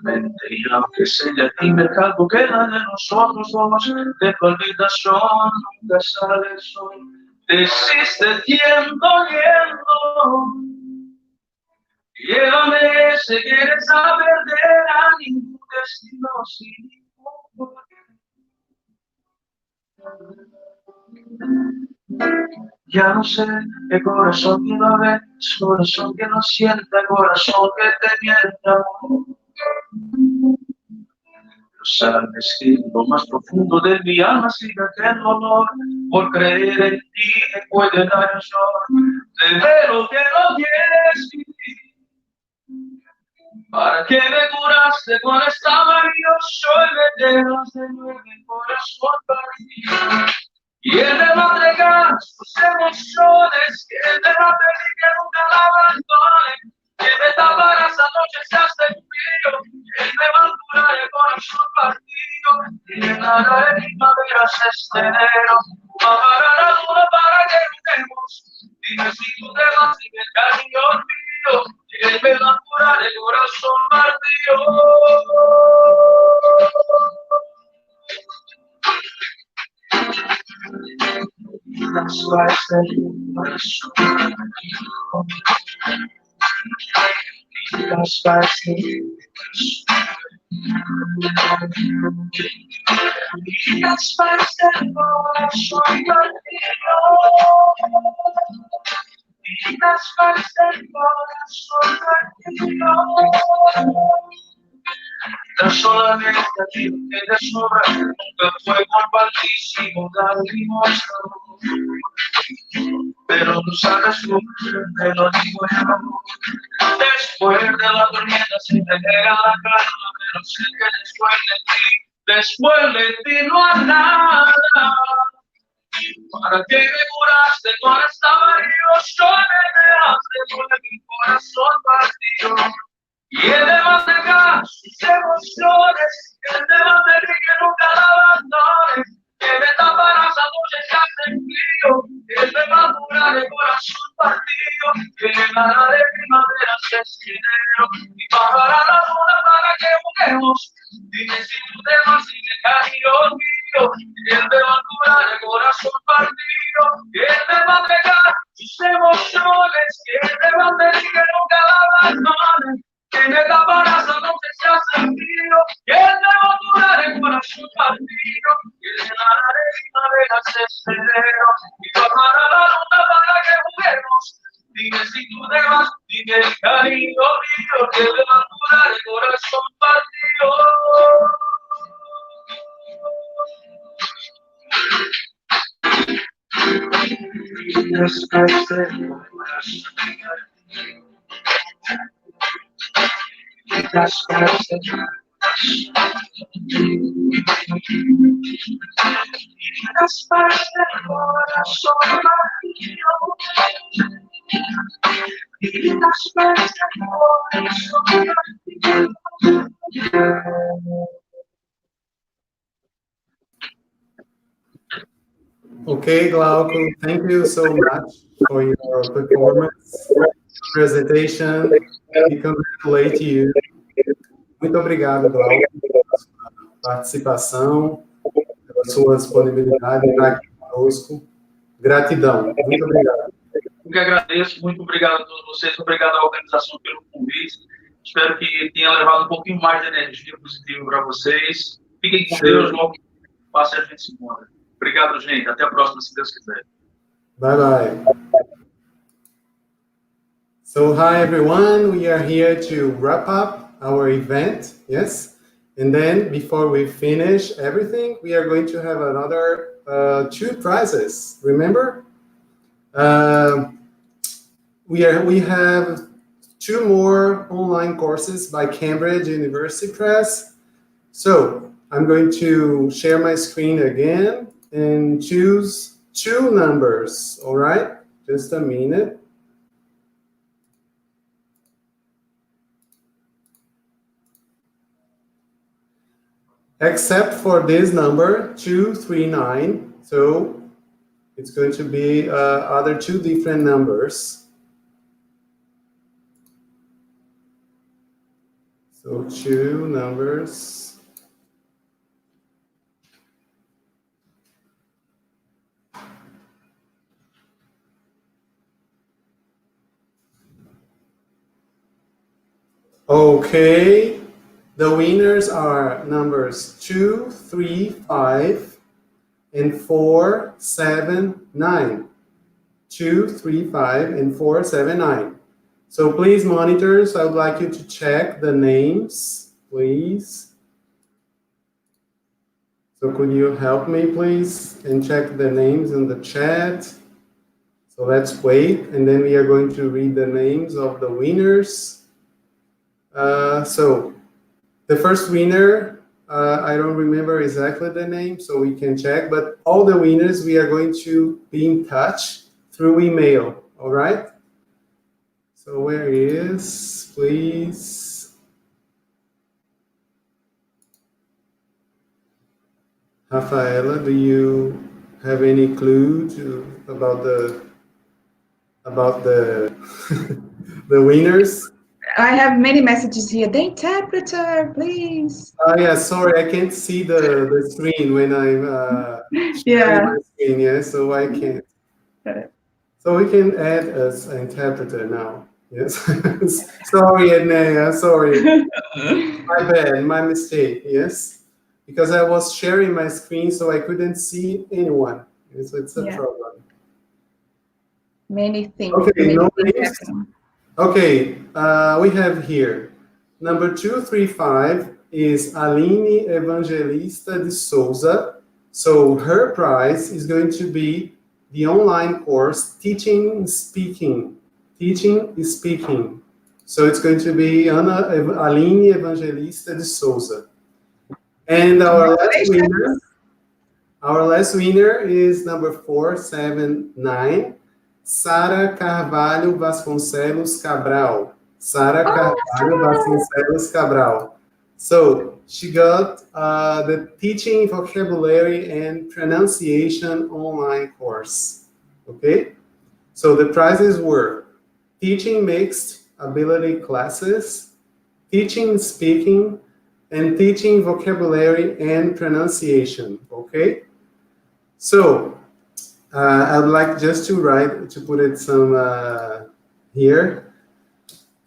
Realmente, y aunque se llame el calvo queda de nosotros dos, de tu habitación nunca sale el sol. Desiste tiempo yendo. Llévame si quieres saber de ningún destino sin ningún. Ya no sé qué corazón iba a ver, corazón que no siente, corazón que te miente amor. Pero sabes que lo más profundo de mi alma sigue aquel dolor por creer en ti que puede dar el sol. De ver lo que no quieres vivir. ¿Para qué me curaste cuando estaba nervioso y me dejas de nuevo el corazón partido? Y él me va a entregar sus emociones, que él me va a pedir que nunca la abandone, que me tapará esa noche si hace frío, que él me va a curar el corazón partido, y llenará de primaveras este enero, bajará la luna para que juguemos, dime si tú te vas sin el cariño mío, que él me va a curar el corazón partido. That's why I said that's why I said that's why I said that's why I said tan solamente a ti que te sobra, nunca fue compartísimo dar limosna. Pero tú sabes tú, te lo digo yo, después de la tormenta se te llega la calma, pero sé que después de ti no hay nada. ¿Para qué me curaste cuando estaba yo me dejaste con mi corazón partido? Y él me va a entregar sus emociones, él me va a pedir que nunca la abandone, que me tapará esa noche que hace frío, él me va a curar el corazón partido, que llenará de primaveras este enero, y bajará la luna para que juguemos, dime si tú te vas sin el cariño mío, y él me va a curar el corazón partido, que él me va a entregar sus emociones, que él me va a pedir que nunca la abandone, que me tapará esa noche se hace frío, que él me va a curar el corazón partido, que llenará de primaveras este enero, y bajará la luna para que juguemos, dime si tú te vas, dime el cariño mío, que me va a curar el corazón partido. That's why I said that's why I said corazón partido. That's why I said corazón partido. Okay, Glauco, thank you so much for your performance, presentation. We congratulate you. Muito obrigado, Glauco, pela sua participação, pela sua disponibilidade em estar aqui conosco. Gratidão. Muito obrigado. Eu que agradeço, muito obrigado a todos vocês, obrigado à organização pelo convite. Espero que tenha levado um pouquinho mais de energia positiva para vocês. Fiquem com Deus, logo que passe a gente se encontra. Obrigado, gente. Até a próxima, se Deus quiser. Bye bye. So, hi everyone. We are here to wrap up our event. Yes. And then before we finish everything, we are going to have another 2 prizes. Remember? We have 2 more online courses by Cambridge University Press. So I'm going to share my screen again and choose 2 numbers. All right, just a minute. Except for this number 239. So it's going to be other 2 different numbers. So 2 numbers. Okay, the winners are numbers 2, 3, 5, and 4, 7, 9. 2, 3, 5, and 4, 7, 9. So please, monitors, I would like you to check the names, please. So could you help me, please, and check the names in the chat? So let's wait, and then we are going to read the names of the winners. So the first winner, I don't remember exactly the name, so we can check, but all the winners, we are going to be in touch through email, all right? So where is, please? Rafaela, do you have any clue about the the winners? I have many messages here. The interpreter, please. Oh yeah, sorry, I can't see the screen when I'm sharing my screen, yeah, so I can't. So we can add as an interpreter now. Yes. Sorry, Ednea, sorry. My bad, my mistake, yes. Because I was sharing my screen, so I couldn't see anyone. So it's a problem. Many things. Okay, no names. Okay, we have here. Number 235 is Aline Evangelista de Souza. So her prize is going to be the online course, Teaching Speaking. Teaching is Speaking. So it's going to be Aline Evangelista de Souza. And our last winner is number 479, Sara Carvalho Vasconcelos Cabral. Sara Carvalho Vasconcelos Cabral. So she got the Teaching Vocabulary and Pronunciation online course. Okay? So the prizes were Teaching Mixed Ability Classes, Teaching Speaking, and Teaching Vocabulary and Pronunciation. Okay? So I would like just to put it some here.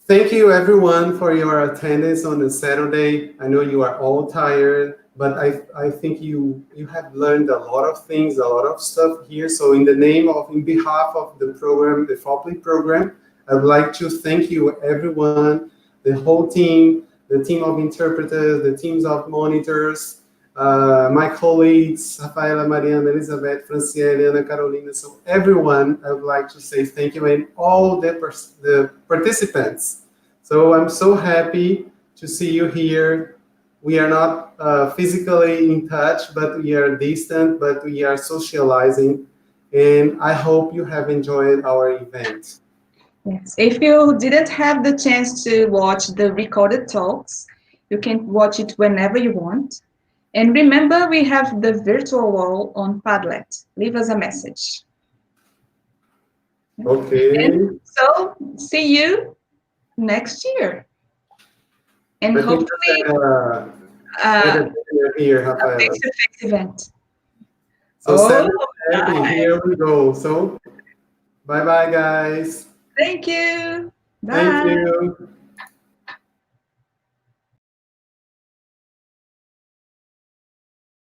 Thank you everyone for your attendance on the Saturday. I know you are all tired, but I think you have learned a lot of things, a lot of stuff here. So in behalf of the program, the FOPLI program, I would like to thank you everyone, the whole team, the team of interpreters, the teams of monitors, my colleagues, Rafaela, Mariana, Elizabeth, Franciele, Ana Carolina. So everyone, I would like to say thank you, and all the participants. So I'm so happy to see you here. We are not physically in touch, but we are distant, but we are socializing. And I hope you have enjoyed our event. Yes. If you didn't have the chance to watch the recorded talks, you can watch it whenever you want. And remember, we have the virtual wall on Padlet. Leave us a message. Okay. And so, see you next year. And hopefully, here, Rafaela. A face-to-face event. So here we go. So bye-bye, guys. Thank you. Bye. Thank you.